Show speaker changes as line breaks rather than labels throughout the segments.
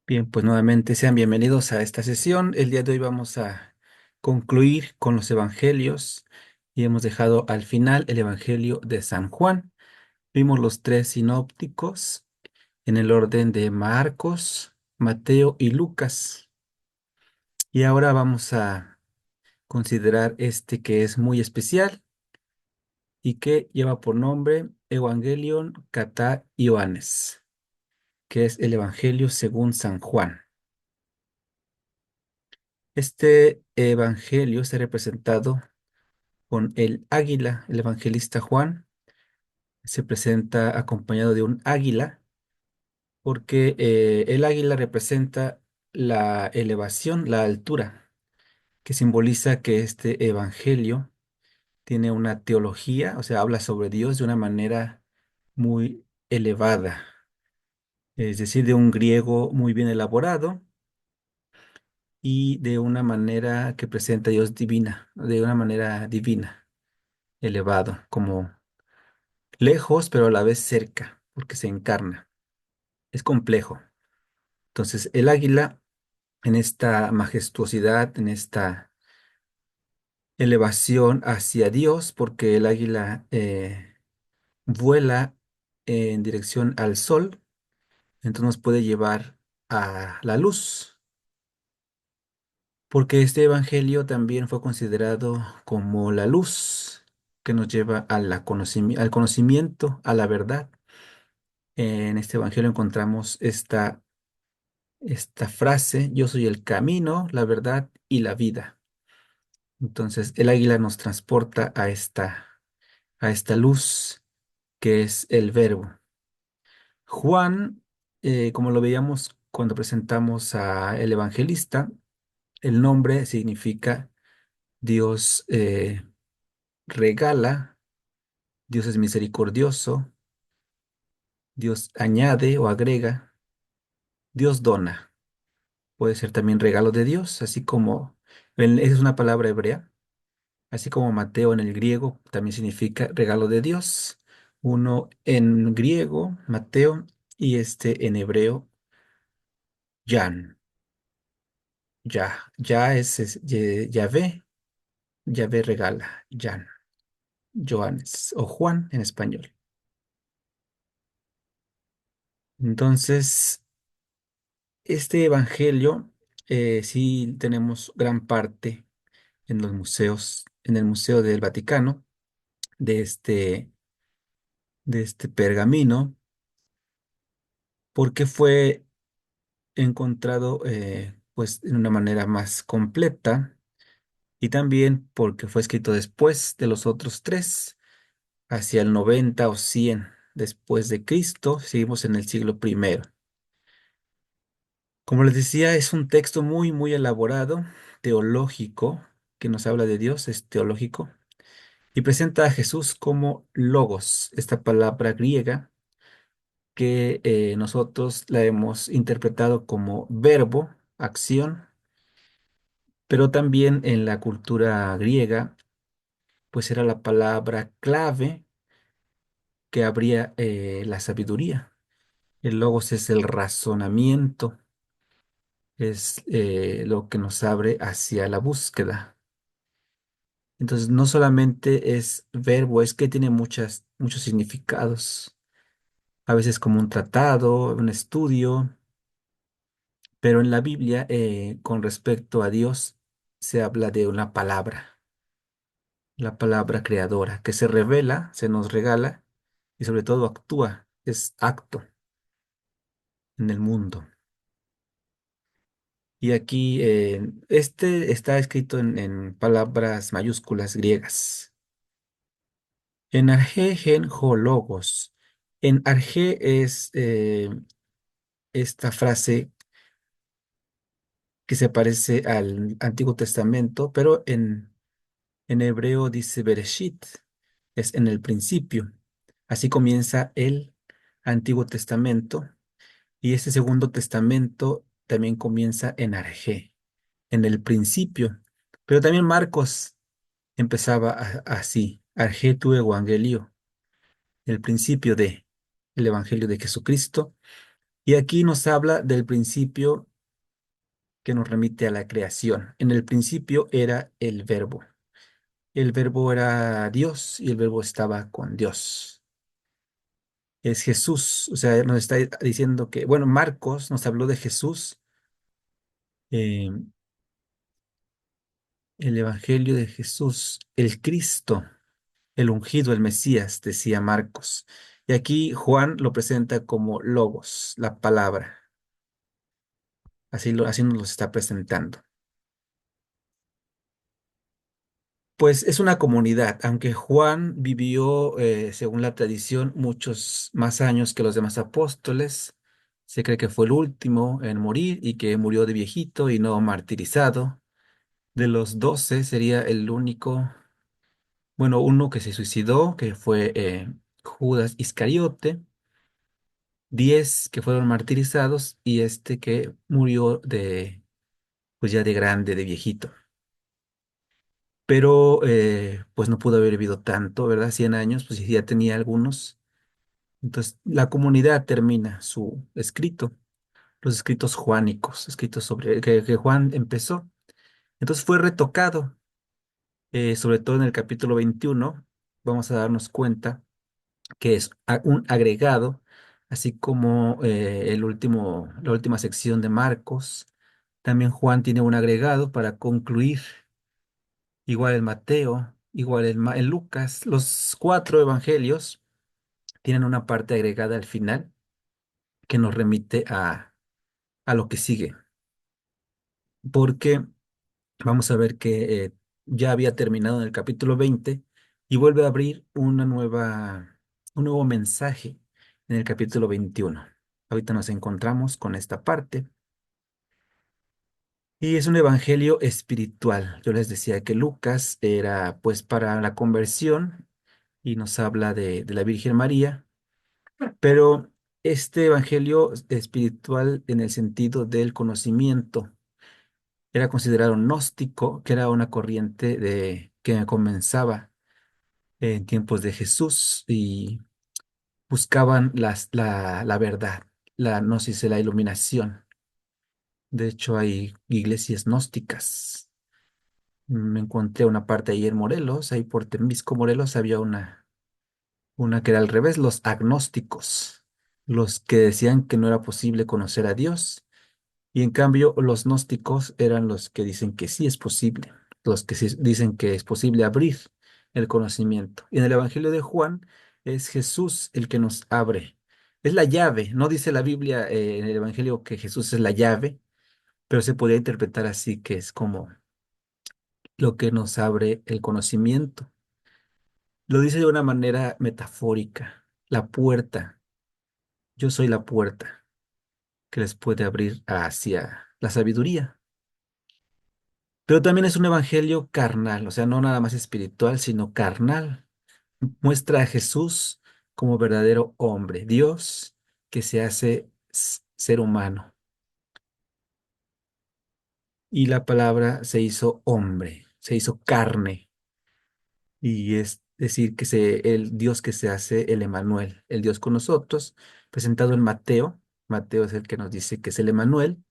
Bien, pues nuevamente sean bienvenidos a esta sesión. El día de hoy vamos a concluir con los evangelios y hemos dejado al final el evangelio de San Juan. Vimos los tres sinópticos en el orden de Marcos, Mateo y Lucas. Y ahora vamos a considerar este que es muy especial y que lleva por nombre Evangelion Catá Ioannes, que es el evangelio según San Juan. Este evangelio está representado con el águila. El evangelista Juan se presenta acompañado de un águila porque el águila representa la elevación, la altura, que simboliza que este evangelio tiene una teología, o sea, habla sobre Dios de una manera muy elevada, es decir, de un griego muy bien elaborado y de una manera que presenta a Dios divina, de una manera divina, elevado, como lejos, pero a la vez cerca, porque se encarna. Es complejo. Entonces, el águila, en esta majestuosidad, en esta elevación hacia Dios, porque el águila vuela en dirección al sol, entonces nos puede llevar a la luz, porque este evangelio también fue considerado como la luz que nos lleva a al conocimiento, a la verdad. En este evangelio encontramos esta frase: yo soy el camino, la verdad y la vida. Entonces, el águila nos transporta a esta luz que es el verbo. Juan, como lo veíamos cuando presentamos a el evangelista, el nombre significa Dios regala, Dios es misericordioso, Dios añade o agrega, Dios dona. Puede ser también regalo de Dios, así como, es una palabra hebrea. Así como Mateo en el griego también significa regalo de Dios. Uno en griego, Mateo, y este en hebreo, Jan. Yahvé, Yahvé regala, Jan, Joanes o Juan en español. Entonces, este evangelio sí tenemos gran parte en los museos, en el Museo del Vaticano, de este pergamino, porque fue encontrado pues en una manera más completa y también porque fue escrito después de los otros tres, hacia el 90 o 100 después de Cristo. Seguimos en el siglo primero. Como les decía, es un texto muy, muy elaborado, teológico, que nos habla de Dios, es teológico, y presenta a Jesús como logos, esta palabra griega que nosotros la hemos interpretado como verbo, acción, pero también en la cultura griega, pues era la palabra clave que abría la sabiduría. El logos es el razonamiento, es lo que nos abre hacia la búsqueda. Entonces, no solamente es verbo, es que tiene muchos significados, a veces como un tratado, un estudio, pero en la Biblia, con respecto a Dios, se habla de una palabra, la palabra creadora, que se revela, se nos regala y sobre todo actúa, es acto en el mundo. Y aquí este está escrito en palabras mayúsculas griegas. En arge gen ho logos. En arge es esta frase que se parece al Antiguo Testamento, pero en hebreo dice Bereshit, es en el principio. Así comienza el Antiguo Testamento. Y este Segundo Testamento también comienza en Arge, en el principio. Pero también Marcos empezaba así: Arge tu evangelio, el principio de el Evangelio de Jesucristo. Y aquí nos habla del principio que nos remite a la creación. En el principio era el verbo. El verbo era Dios y el verbo estaba con Dios. Es Jesús, o sea, nos está diciendo que, bueno, Marcos nos habló de Jesús, eh, el Evangelio de Jesús, el Cristo, el ungido, el Mesías, decía Marcos. Y aquí Juan lo presenta como logos, la palabra. Así nos lo está presentando. Pues es una comunidad, aunque Juan vivió, según la tradición, muchos más años que los demás apóstoles. Se cree que fue el último en morir y que murió de viejito y no martirizado. De los 12 sería el único, bueno, uno que se suicidó, que fue Judas Iscariote, 10 que fueron martirizados y este que murió de, pues ya de grande, de viejito. Pero pues no pudo haber vivido tanto, ¿verdad? 100 años, pues ya tenía algunos. Entonces la comunidad termina su escrito, los escritos juánicos, escritos sobre que Juan empezó. Entonces fue retocado, sobre todo en el capítulo 21, vamos a darnos cuenta que es un agregado, así como la última sección de Marcos. También Juan tiene un agregado para concluir, igual el Mateo, igual el Lucas. Los cuatro evangelios tienen una parte agregada al final que nos remite a lo que sigue, porque vamos a ver que ya había terminado en el capítulo 20 y vuelve a abrir un nuevo mensaje en el capítulo 21. Ahorita nos encontramos con esta parte y es un evangelio espiritual. Yo les decía que Lucas era pues para la conversión y nos habla de la Virgen María, pero este evangelio espiritual en el sentido del conocimiento era considerado gnóstico, que era una corriente que comenzaba en tiempos de Jesús y buscaban la verdad, la gnosis, la iluminación. De hecho, hay iglesias gnósticas. Me encontré una parte ahí en Morelos, ahí por Temisco, Morelos, había una que era al revés, los agnósticos, los que decían que no era posible conocer a Dios. Y en cambio, los gnósticos eran los que dicen que sí es posible, los que sí dicen que es posible abrir el conocimiento. Y en el Evangelio de Juan es Jesús el que nos abre. Es la llave, no dice la Biblia en el Evangelio que Jesús es la llave, pero se podría interpretar así, que es como lo que nos abre el conocimiento. Lo dice de una manera metafórica, la puerta. Yo soy la puerta que les puede abrir hacia la sabiduría. Pero también es un evangelio carnal, o sea, no nada más espiritual, sino carnal. Muestra a Jesús como verdadero hombre, Dios que se hace ser humano. Y la palabra se hizo hombre, se hizo carne. Y es decir, el Dios que se hace el Emanuel, el Dios con nosotros, presentado en Mateo. Mateo es el que nos dice que es el Emanuel.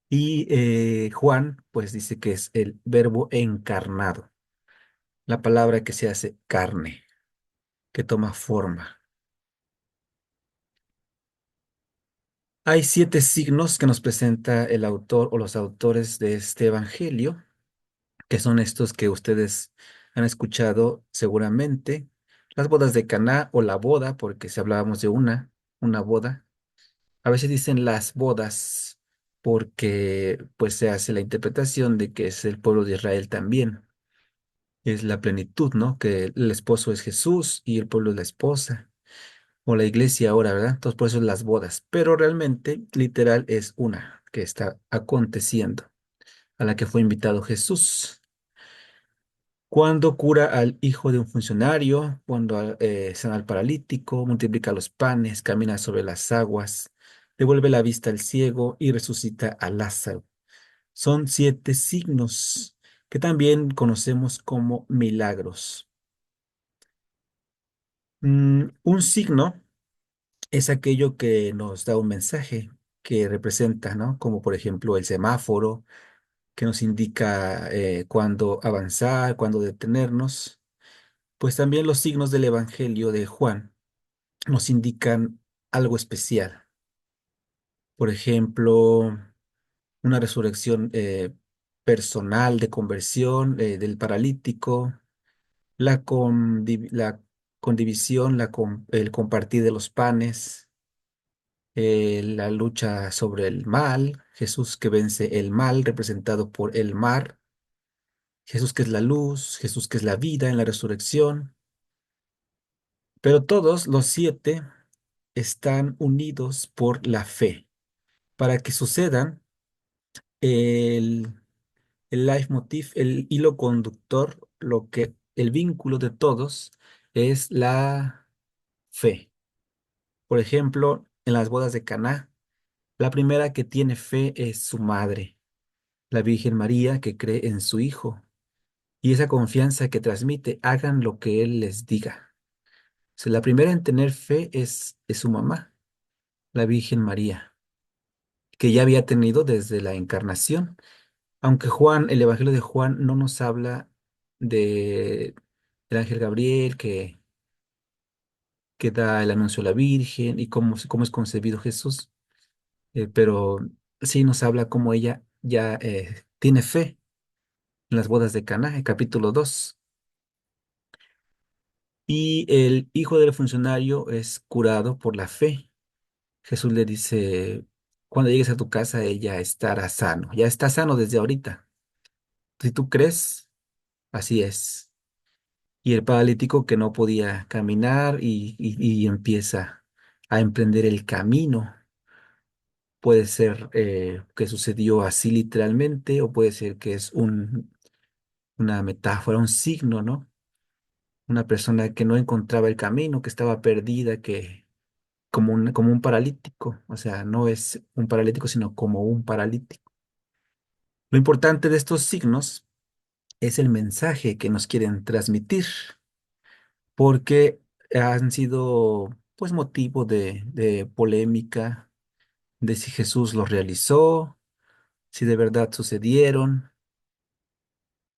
Y Juan, pues dice que es el verbo encarnado, la palabra que se hace carne, que toma forma. Hay 7 signos que nos presenta el autor o los autores de este evangelio, que son estos que ustedes han escuchado seguramente. Las bodas de Caná o la boda, porque si hablábamos de una boda. A veces dicen las bodas, porque pues se hace la interpretación de que es el pueblo de Israel también. Es la plenitud, ¿no? Que el esposo es Jesús y el pueblo es la esposa. O la iglesia ahora, ¿verdad? Entonces por eso las bodas, pero realmente literal es una que está aconteciendo, a la que fue invitado Jesús. Cuando cura al hijo de un funcionario, cuando sana al paralítico, multiplica los panes, camina sobre las aguas, devuelve la vista al ciego y resucita a Lázaro. Son 7 signos que también conocemos como milagros. Un signo es aquello que nos da un mensaje que representa, ¿no? Como por ejemplo el semáforo, que nos indica cuándo avanzar, cuándo detenernos. Pues también los signos del Evangelio de Juan nos indican algo especial. Por ejemplo, una resurrección personal de conversión del paralítico, la condivisión, el compartir de los panes, la lucha sobre el mal, Jesús que vence el mal representado por el mar, Jesús que es la luz, Jesús que es la vida en la resurrección, pero todos los siete están unidos por la fe. Para que sucedan, el, el leitmotiv, el hilo conductor, el vínculo de todos es la fe. Por ejemplo, en las bodas de Caná, la primera que tiene fe es su madre, la Virgen María, que cree en su Hijo, y esa confianza que transmite, hagan lo que Él les diga. O sea, la primera en tener fe es su mamá, la Virgen María, que ya había tenido desde la encarnación. Aunque Juan, el Evangelio de Juan no nos habla de el ángel Gabriel que da el anuncio a la Virgen y cómo es concebido Jesús, pero sí nos habla cómo ella ya tiene fe en las bodas de Caná, en capítulo 2. Y el hijo del funcionario es curado por la fe. Jesús le dice, cuando llegues a tu casa, ella estará sano. Ya está sano desde ahorita. Si tú crees, así es. Y el paralítico que no podía caminar y empieza a emprender el camino. Puede ser que sucedió así literalmente o puede ser que es una metáfora, un signo, ¿no? Una persona que no encontraba el camino, que estaba perdida, que como un paralítico, o sea, no es un paralítico, sino como un paralítico. Lo importante de estos signos es el mensaje que nos quieren transmitir, porque han sido pues motivo de polémica de si Jesús los realizó, si de verdad sucedieron.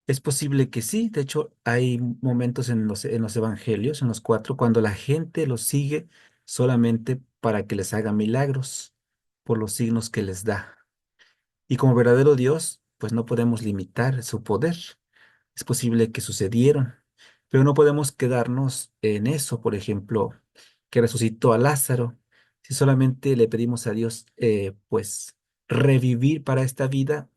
Es posible que sí, de hecho hay momentos en los evangelios, en los cuatro, cuando la gente los sigue solamente para que les haga milagros por los signos que les da. Y como verdadero Dios, pues no podemos limitar su poder. Es posible que sucedieron, pero no podemos quedarnos en eso, por ejemplo, que resucitó a Lázaro. Si solamente le pedimos a Dios, pues, revivir para esta vida,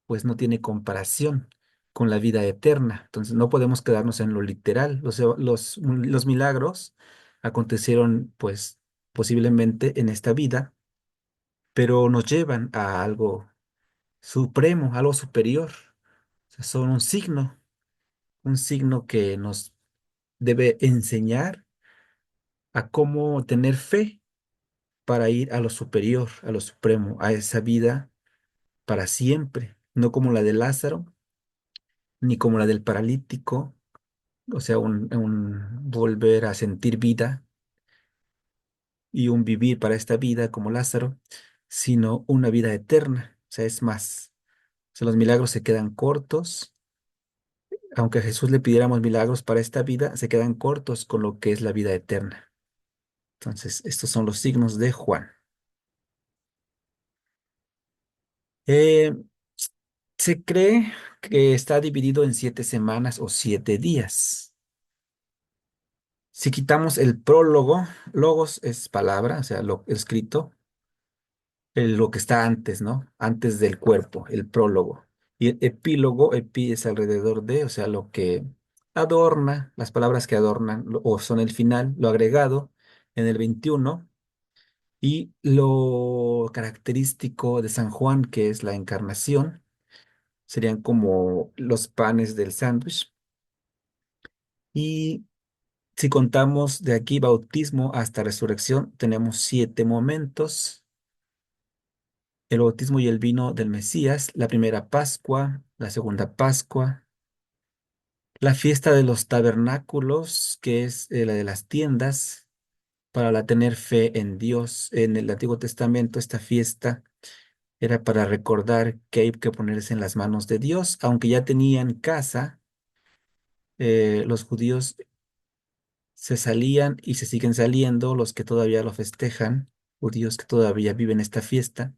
pues no tiene comparación con la vida eterna. Entonces no podemos quedarnos en lo literal. Los milagros acontecieron, pues, posiblemente en esta vida, pero nos llevan a algo supremo, algo superior. O sea, son un signo que nos debe enseñar a cómo tener fe para ir a lo superior, a lo supremo, a esa vida para siempre, no como la de Lázaro, ni como la del paralítico, o sea, un volver a sentir vida y un vivir para esta vida como Lázaro, sino una vida eterna. O sea, es más, o sea, los milagros se quedan cortos. Aunque a Jesús le pidiéramos milagros para esta vida, se quedan cortos con lo que es la vida eterna. Entonces, estos son los signos de Juan. Eh, Se cree que está dividido en 7 semanas o 7 días. Si quitamos el prólogo, logos es palabra, o sea, lo escrito, lo que está antes, ¿no? Antes del cuerpo, el prólogo. Y el epílogo, epi es alrededor de, o sea, lo que adorna, las palabras que adornan, o son el final, lo agregado en el 21. Y lo característico de San Juan, que es la encarnación, serían como los panes del sándwich. Y si contamos de aquí bautismo hasta resurrección, tenemos 7 momentos. El bautismo y el vino del Mesías, la primera Pascua, la segunda Pascua, la fiesta de los tabernáculos, que es la de las tiendas, tener fe en Dios. En el Antiguo Testamento, esta fiesta era para recordar que hay que ponerse en las manos de Dios, aunque ya tenían casa. Los judíos se salían y se siguen saliendo, los que todavía lo festejan, judíos que todavía viven esta fiesta,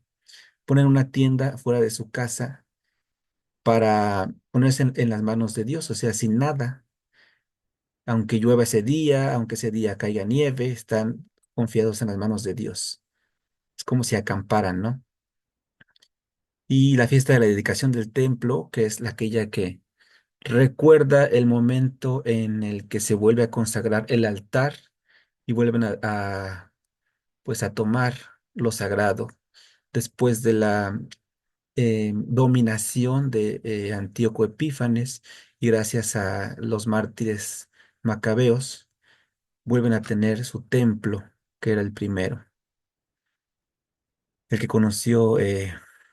ponen una tienda fuera de su casa para ponerse en las manos de Dios, o sea, sin nada, aunque llueva ese día, aunque ese día caiga nieve, están confiados en las manos de Dios. Es como si acamparan, ¿no? Y la fiesta de la dedicación del templo, que es aquella que recuerda el momento en el que se vuelve a consagrar el altar y vuelven pues a tomar lo sagrado después de la dominación de Antíoco Epífanes y gracias a los mártires macabeos, vuelven a tener su templo, que era el primero, el que conoció,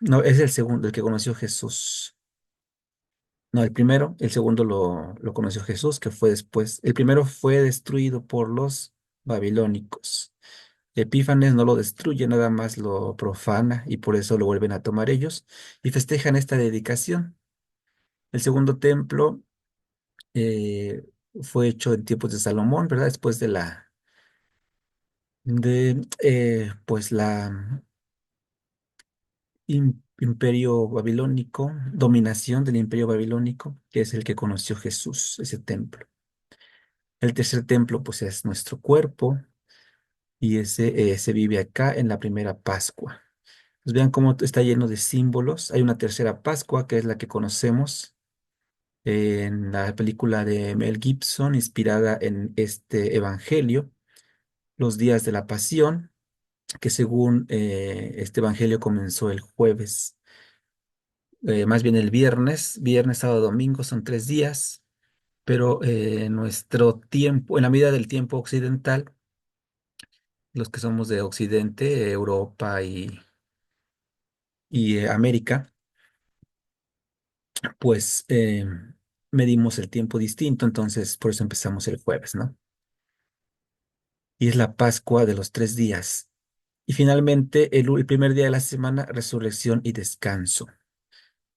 no, es el segundo, el que conoció Jesús. No, el primero, el segundo lo conoció Jesús, que fue después. El primero fue destruido por los babilónicos. Epífanes no lo destruye, nada más lo profana y por eso lo vuelven a tomar ellos y festejan esta dedicación. El segundo templo eh, fue hecho en tiempos de Salomón, ¿verdad? Después pues la imperio babilónico, dominación del imperio babilónico, que es el que conoció Jesús, ese templo. El tercer templo, pues es nuestro cuerpo y ese se vive acá en la primera Pascua. Pues vean cómo está lleno de símbolos. Hay una tercera Pascua, que es la que conocemos en la película de Mel Gibson, inspirada en este evangelio, los días de la Pasión, que según este evangelio comenzó el jueves, más bien el viernes, sábado, domingo, son 3 días, pero en nuestro tiempo, en la medida del tiempo occidental, los que somos de Occidente, Europa y América, pues medimos el tiempo distinto, entonces por eso empezamos el jueves, ¿no? Y es la Pascua de los 3 días. Y finalmente, el primer día de la semana, resurrección y descanso.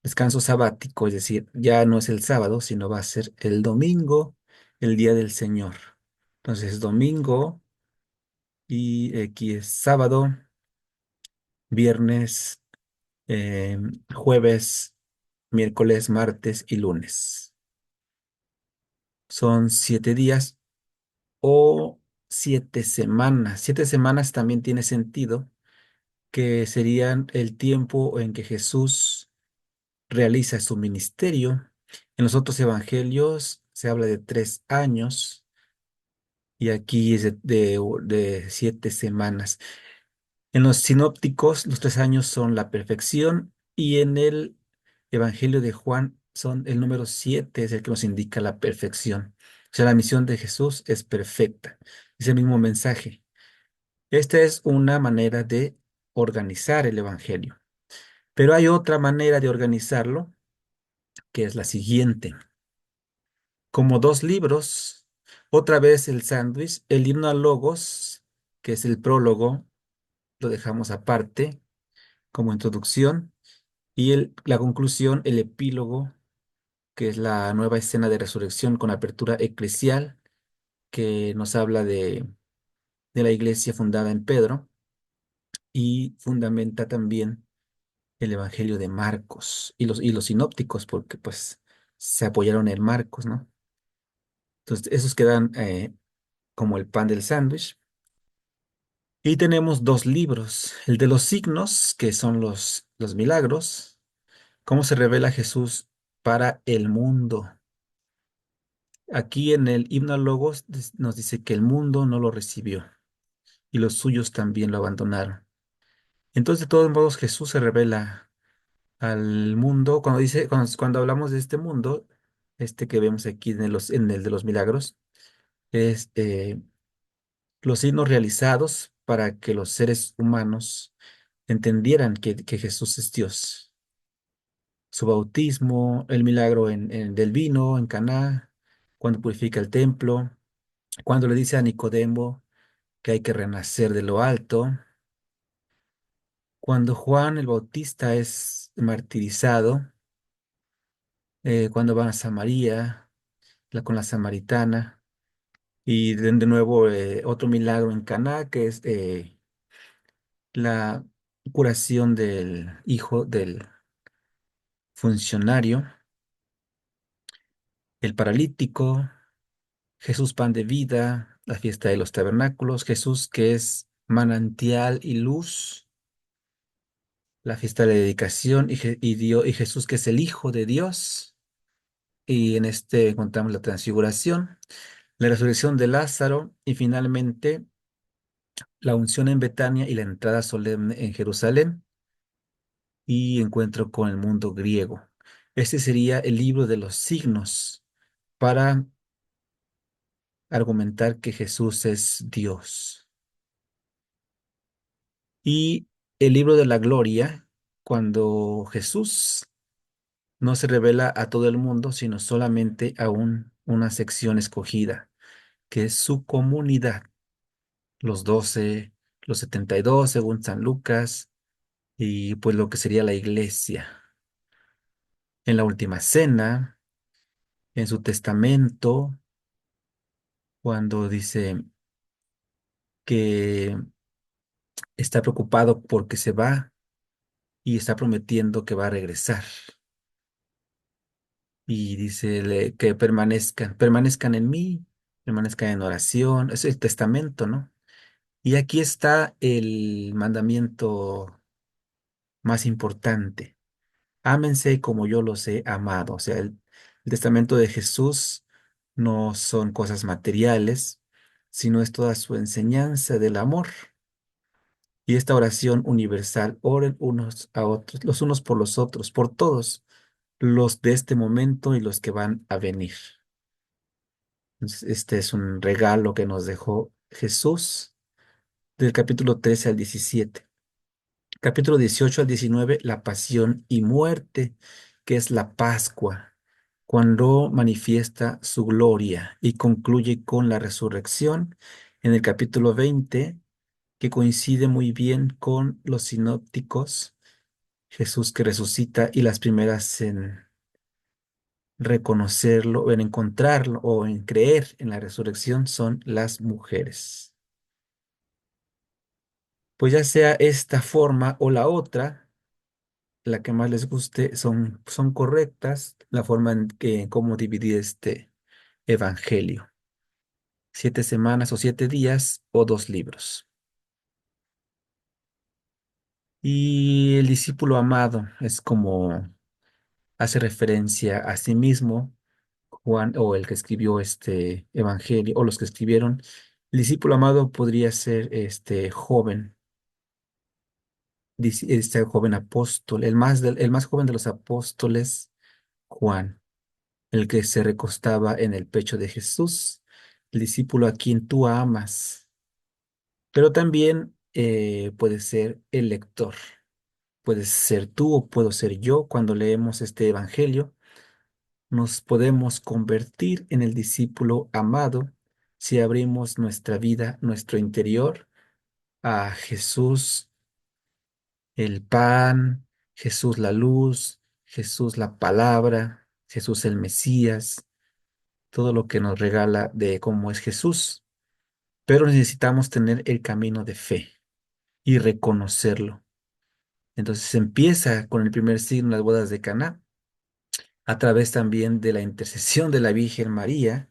Descanso sabático, es decir, ya no es el sábado, sino va a ser el domingo, el día del Señor. Entonces, domingo y aquí es sábado, viernes, jueves, miércoles, martes y lunes. Son 7 días o 7 semanas. 7 semanas también tiene sentido que serían el tiempo en que Jesús realiza su ministerio. En los otros evangelios se habla de 3 años y aquí es de 7 semanas. En los sinópticos, los 3 años son la perfección y en el evangelio de Juan son el número 7, es el que nos indica la perfección. O sea, la misión de Jesús es perfecta. Es el mismo mensaje. Esta es una manera de organizar el evangelio. Pero hay otra manera de organizarlo, que es la siguiente. Como dos libros, otra vez el sándwich, el himno a Logos, que es el prólogo, lo dejamos aparte como introducción, y la conclusión, el epílogo, que es la nueva escena de resurrección con apertura eclesial, que nos habla de la iglesia fundada en Pedro y fundamenta también el Evangelio de Marcos y los sinópticos, porque pues se apoyaron en Marcos, ¿no? Entonces, esos quedan como el pan del sándwich. Y tenemos dos libros, el de los signos, que son los milagros, cómo se revela Jesús para el mundo. Aquí en el himno a Logos nos dice que el mundo no lo recibió y los suyos también lo abandonaron. Entonces, de todos modos, Jesús se revela al mundo. Cuando hablamos de este mundo, este que vemos aquí en el de los milagros, es los signos realizados para que los seres humanos entendieran que Jesús es Dios. Su bautismo, el milagro del vino en Caná, cuando purifica el templo, cuando le dice a Nicodemo que hay que renacer de lo alto. Cuando Juan el Bautista es martirizado, cuando van a Samaria, con la samaritana, y de nuevo otro milagro en Caná, que es la curación del hijo del funcionario, el paralítico, Jesús pan de vida, la fiesta de los tabernáculos, Jesús que es manantial y luz, la fiesta de la dedicación y Jesús que es el Hijo de Dios. Y en este encontramos la transfiguración, la resurrección de Lázaro y finalmente la unción en Betania y la entrada solemne en Jerusalén y encuentro con el mundo griego. Este sería el libro de los signos para argumentar que Jesús es Dios. Y el libro de la gloria, cuando Jesús no se revela a todo el mundo, sino solamente a una sección escogida, que es su comunidad, los 12, los 72 según San Lucas, y pues lo que sería la iglesia. En la última cena, en su testamento, cuando dice que está preocupado porque se va y está prometiendo que va a regresar. Y dice que permanezcan en mí, permanezcan en oración. Es el testamento, ¿no? Y aquí está el mandamiento más importante. Ámense como yo los he amado. O sea, el testamento de Jesús no son cosas materiales, sino es toda su enseñanza del amor. Y esta oración universal, oren unos a otros, los unos por los otros, por todos, los de este momento y los que van a venir. Entonces, este es un regalo que nos dejó Jesús del capítulo 13 al 17. Capítulo 18 al 19, la pasión y muerte, que es la Pascua, cuando manifiesta su gloria y concluye con la resurrección en el capítulo 20, que coincide muy bien con los sinópticos, Jesús que resucita y las primeras en reconocerlo, en encontrarlo o en creer en la resurrección son las mujeres. Pues ya sea esta forma o la otra, la que más les guste, son correctas, la forma en que, cómo dividir este evangelio. 7 semanas o 7 días o 2 libros. Y el discípulo amado es como hace referencia a sí mismo, Juan o el que escribió este evangelio o los que escribieron. El discípulo amado podría ser este joven, este joven apóstol, el más joven de los apóstoles, Juan, el que se recostaba en el pecho de Jesús, el discípulo a quien tú amas, pero también puede ser el lector. Puedes ser tú o puedo ser yo cuando leemos este evangelio. Nos podemos convertir en el discípulo amado si abrimos nuestra vida, nuestro interior a Jesús, el pan, Jesús la luz, Jesús la palabra, Jesús el Mesías, todo lo que nos regala de cómo es Jesús. Pero necesitamos tener el camino de fe y reconocerlo. Entonces empieza con el primer signo, las bodas de Caná, a través también de la intercesión de la Virgen María,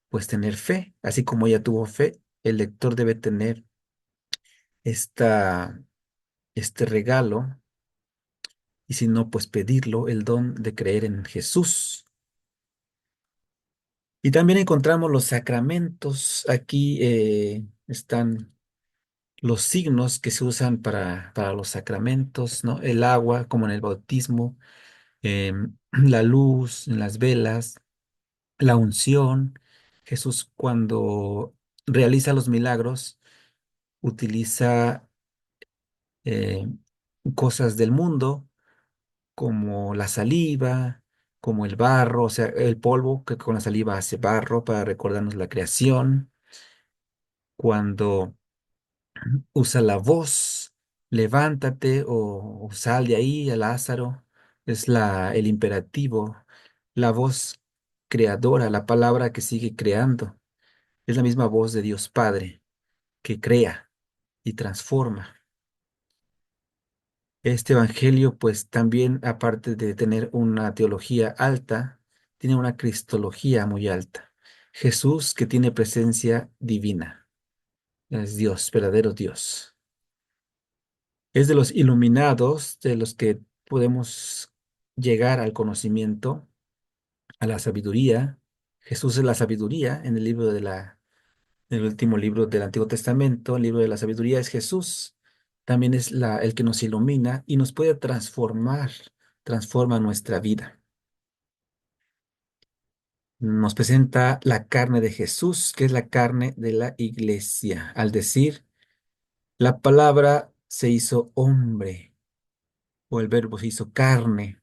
pues tener fe, así como ella tuvo fe, el lector debe tener esta, este regalo, y si no, pues pedirlo, el don de creer en Jesús. Y también encontramos los sacramentos. Aquí están los signos que se usan para los sacramentos, ¿no? El agua, como en el bautismo, la luz en las velas, la unción. Jesús cuando realiza los milagros utiliza eh, cosas del mundo como la saliva, como el barro, o sea, el polvo que con la saliva hace barro para recordarnos la creación. cuando usa la voz, levántate o sal de ahí, a Lázaro, es el imperativo, la voz creadora, la palabra que sigue creando, es la misma voz de Dios Padre que crea y transforma. Este evangelio, pues también, aparte de tener una teología alta, tiene una cristología muy alta. Jesús que tiene presencia divina, es Dios, verdadero Dios. Es de los iluminados, de los que podemos llegar al conocimiento, a la sabiduría. Jesús es la sabiduría en el libro en el último libro del Antiguo Testamento, el libro de la sabiduría es Jesús. También es el que nos ilumina y nos puede transformar, transforma nuestra vida. Nos presenta la carne de Jesús, que es la carne de la iglesia. Al decir, la palabra se hizo hombre, o el verbo se hizo carne.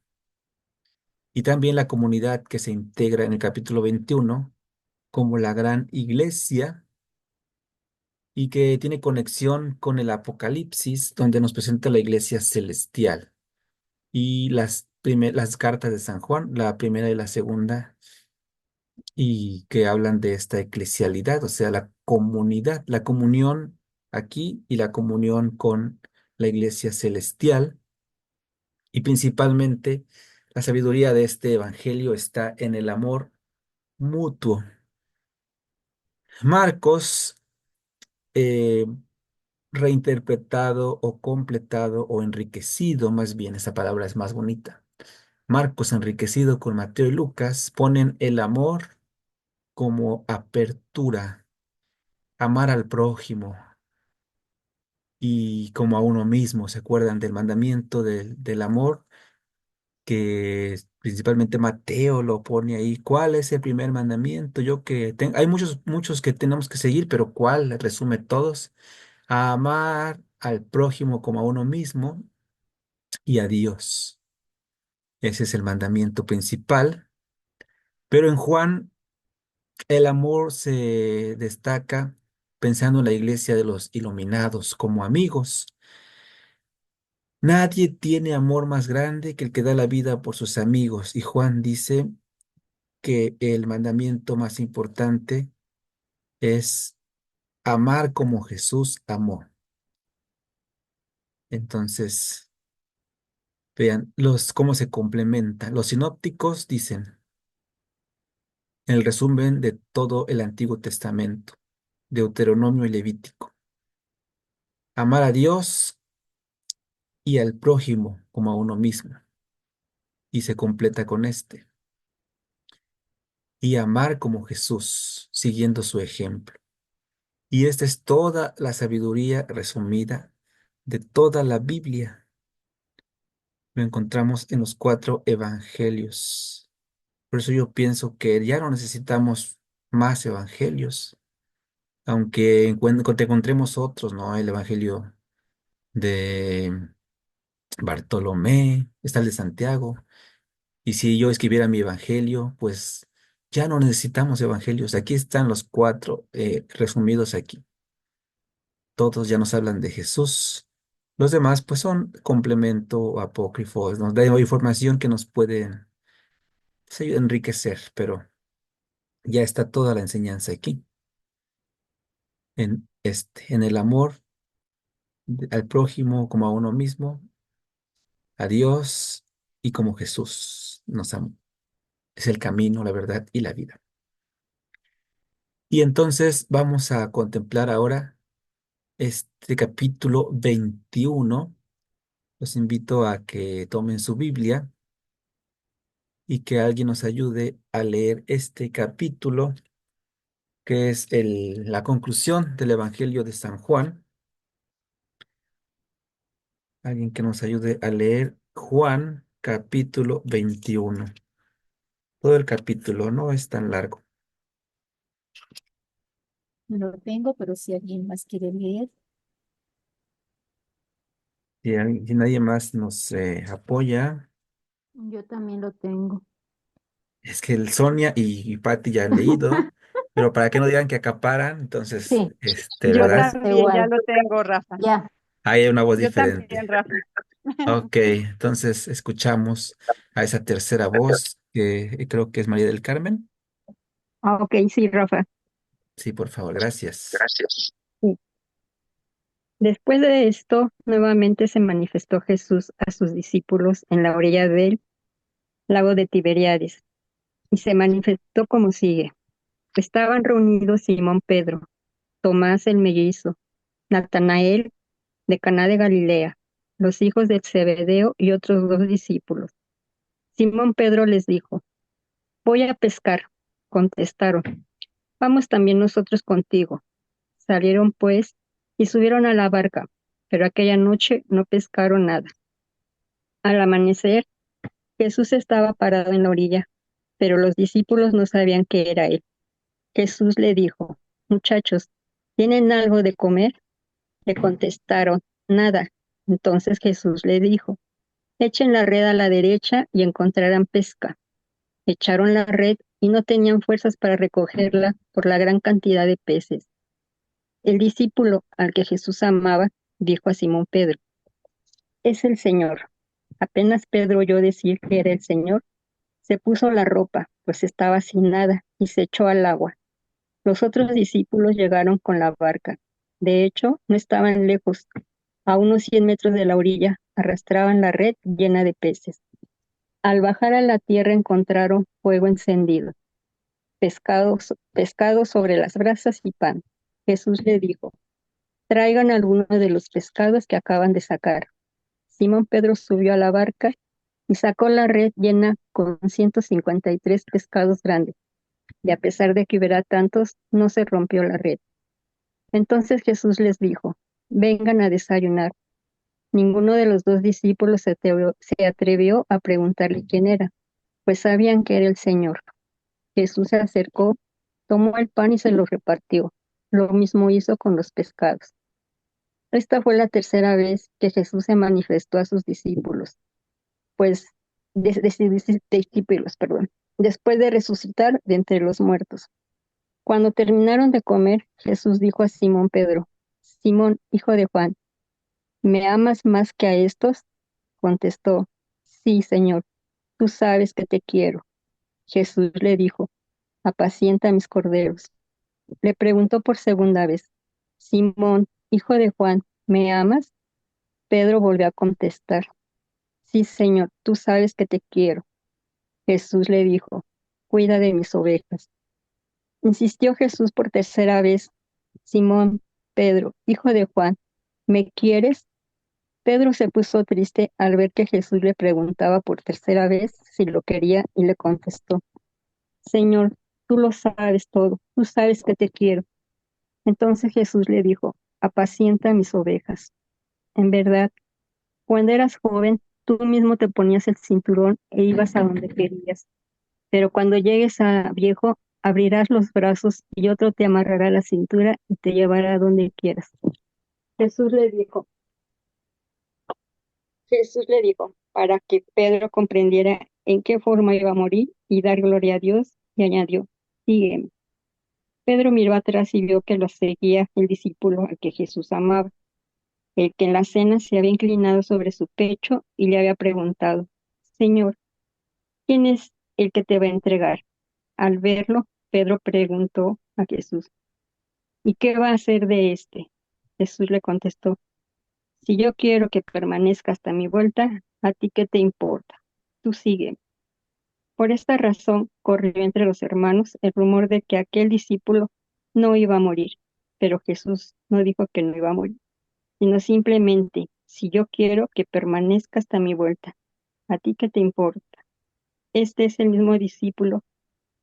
Y también la comunidad que se integra en el capítulo 21 como la gran iglesia y que tiene conexión con el Apocalipsis, donde nos presenta la iglesia celestial. Y las cartas de San Juan, la primera y la segunda, y que hablan de esta eclesialidad, o sea, la comunidad, la comunión aquí y la comunión con la iglesia celestial. Y principalmente la sabiduría de este evangelio está en el amor mutuo. Marcos, eh, reinterpretado o completado o enriquecido, más bien, esa palabra es más bonita. Marcos enriquecido con Mateo y Lucas ponen el amor como apertura, amar al prójimo y como a uno mismo. ¿Se acuerdan del mandamiento del amor? Que principalmente Mateo lo pone ahí. ¿Cuál es el primer mandamiento? Hay muchos que tenemos que seguir, pero ¿cuál resume todos? A amar al prójimo como a uno mismo y a Dios. Ese es el mandamiento principal. Pero en Juan el amor se destaca pensando en la iglesia de los iluminados como amigos. Nadie tiene amor más grande que el que da la vida por sus amigos. Y Juan dice que el mandamiento más importante es amar como Jesús amó. Entonces, vean cómo se complementan. Los sinópticos dicen, en el resumen de todo el Antiguo Testamento, Deuteronomio y Levítico, amar a Dios y al prójimo como a uno mismo. Y se completa con este. Y amar como Jesús, siguiendo su ejemplo. Y esta es toda la sabiduría resumida de toda la Biblia. Lo encontramos en los cuatro evangelios. Por eso yo pienso que ya no necesitamos más evangelios, aunque encontremos otros, ¿no? El evangelio de Bartolomé, está el de Santiago. Y si yo escribiera mi evangelio, pues ya no necesitamos evangelios. Aquí están los cuatro resumidos aquí. Todos ya nos hablan de Jesús. Los demás, pues son complemento o apócrifos, nos da información que nos puede sí, enriquecer, pero ya está toda la enseñanza aquí, en el amor al prójimo como a uno mismo, a Dios y como Jesús nos amó. Es el camino, la verdad y la vida. Y entonces vamos a contemplar ahora este capítulo 21. Los invito a que tomen su Biblia y que alguien nos ayude a leer este capítulo, que es la conclusión del Evangelio de San Juan. Alguien que nos ayude a leer Juan capítulo 21. Todo el capítulo no es tan largo.
No lo tengo, pero si alguien más quiere leer,
Si nadie más nos apoya,
yo también lo tengo.
es que el Sonia y Patti ya han leído. pero para que no digan que acaparan, entonces,
Sí,
Yo
¿verdad?
también, ya
igual.
lo tengo, Rafa.
Ya.
Ahí hay una voz
Yo también,
diferente.
Rafa.
Ok, entonces escuchamos a esa tercera voz, que creo que es María del Carmen.
Ah, ok, sí, Rafa.
Sí, por favor, gracias.
Gracias. Sí. Después de esto, nuevamente se manifestó Jesús a sus discípulos en la orilla del lago de Tiberíades, y se manifestó como sigue. Estaban reunidos Simón Pedro, Tomás el mellizo, Natanael de Caná de Galilea, los hijos de Zebedeo y otros dos discípulos. Simón Pedro les dijo: Voy a pescar. Contestaron: Vamos también nosotros contigo. Salieron pues y subieron a la barca, pero aquella noche no pescaron nada. Al amanecer, Jesús estaba parado en la orilla, pero los discípulos no sabían que era él. Jesús le dijo: Muchachos, ¿tienen algo de comer? Le contestaron: Nada. Entonces Jesús le dijo: Echen la red a la derecha y encontrarán pesca. Echaron la red y no tenían fuerzas para recogerla por la gran cantidad de peces. El discípulo al que Jesús amaba dijo a Simón Pedro: Es el Señor. Apenas Pedro oyó decir que era el Señor, se puso la ropa, pues estaba sin nada, y se echó al agua. Los otros discípulos llegaron con la barca. De hecho, no estaban lejos. A unos 100 metros de la orilla, arrastraban la red llena de peces. Al bajar a la tierra encontraron fuego encendido, pescado sobre las brasas y pan. Jesús le dijo: Traigan algunos de los pescados que acaban de sacar. Simón Pedro subió a la barca y sacó la red llena con 153 pescados grandes, y a pesar de que hubiera tantos, no se rompió la red. Entonces Jesús les dijo: Vengan a desayunar. Ninguno de los dos discípulos se atrevió a preguntarle quién era, pues sabían que era el Señor. Jesús se acercó, tomó el pan y se lo repartió. Lo mismo hizo con los pescados. Esta fue la tercera vez que Jesús se manifestó a sus discípulos, pues discípulos, perdón, después de resucitar de entre los muertos. Cuando terminaron de comer, Jesús dijo a Simón Pedro: Simón, hijo de Juan, ¿me amas más que a estos? Contestó: Sí, Señor, tú sabes que te quiero. Jesús le dijo: Apacienta mis corderos. Le preguntó por segunda vez: Simón, hijo de Juan, ¿me amas? Pedro volvió a contestar: Sí, Señor, tú sabes que te quiero. Jesús le dijo: Cuida de mis ovejas. Insistió Jesús por tercera vez: Simón, Pedro, hijo de Juan, ¿me quieres? Pedro se puso triste al ver que Jesús le preguntaba por tercera vez si lo quería y le contestó: Señor, tú lo sabes todo, tú sabes que te quiero. Entonces Jesús le dijo: Apacienta mis ovejas. En verdad, cuando eras joven, tú mismo te ponías el cinturón e ibas a donde querías. Pero cuando llegues a viejo, abrirás los brazos y otro te amarrará la cintura y te llevará a donde quieras. Jesús le dijo, Jesús le dijo, para que Pedro comprendiera en qué forma iba a morir y dar gloria a Dios, y añadió: Sígueme. Pedro miró atrás y vio que lo seguía el discípulo al que Jesús amaba, el que en la cena se había inclinado sobre su pecho y le había preguntado: Señor, ¿quién es el que te va a entregar? Al verlo, Pedro preguntó a Jesús: ¿Y qué va a hacer de este? Jesús le contestó: Si yo quiero que permanezca hasta mi vuelta, ¿a ti qué te importa? Tú sigue. Por esta razón corrió entre los hermanos el rumor de que aquel discípulo no iba a morir, pero Jesús no dijo que no iba a morir, sino simplemente: si yo quiero que permanezca hasta mi vuelta, ¿a ti qué te importa? Este es el mismo discípulo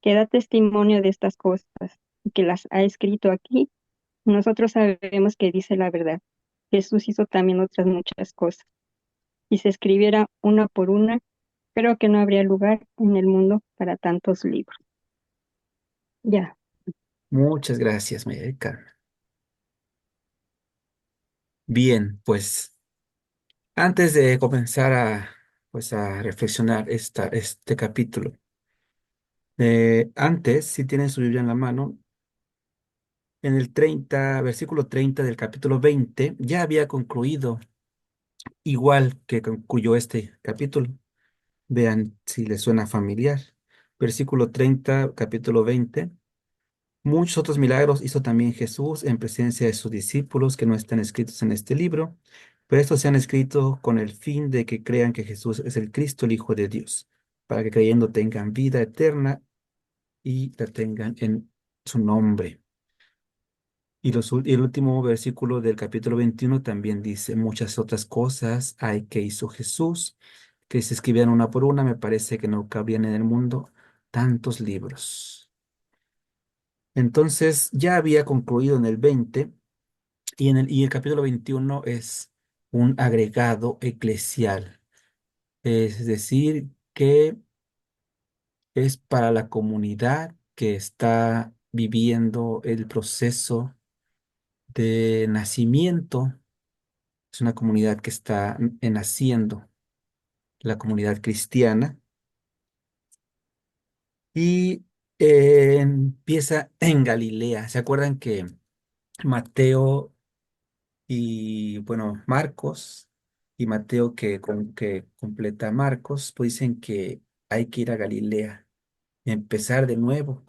que da testimonio de estas cosas y que las ha escrito aquí. Nosotros sabemos que dice la verdad. Jesús hizo también otras muchas cosas. Si se escribiera una por una, creo que no habría lugar en el mundo para tantos libros. Ya.
Muchas gracias, María del Carmen. Bien, pues antes de comenzar a reflexionar este capítulo, antes, si tienen su Biblia en la mano, en el 30, versículo 30 del capítulo 20, ya había concluido, igual que concluyó este capítulo. Vean si les suena familiar. Versículo 30, capítulo 20. Muchos otros milagros hizo también Jesús en presencia de sus discípulos que no están escritos en este libro, pero estos se han escrito con el fin de que crean que Jesús es el Cristo, el Hijo de Dios, para que creyendo tengan vida eterna y la tengan en su nombre. Y el último versículo del capítulo 21 también dice, muchas otras cosas hay que hizo Jesús, que se escribían una por una, me parece que no cabrían en el mundo tantos libros. Entonces ya había concluido en el 20 y el capítulo 21 es un agregado eclesial, es decir, que es para la comunidad que está viviendo el proceso de nacimiento. Es una comunidad que está naciendo, la comunidad cristiana, y empieza en Galilea. ¿Se acuerdan que Mateo y, bueno, Marcos y Mateo que completa Marcos, pues dicen que hay que ir a Galilea, empezar de nuevo,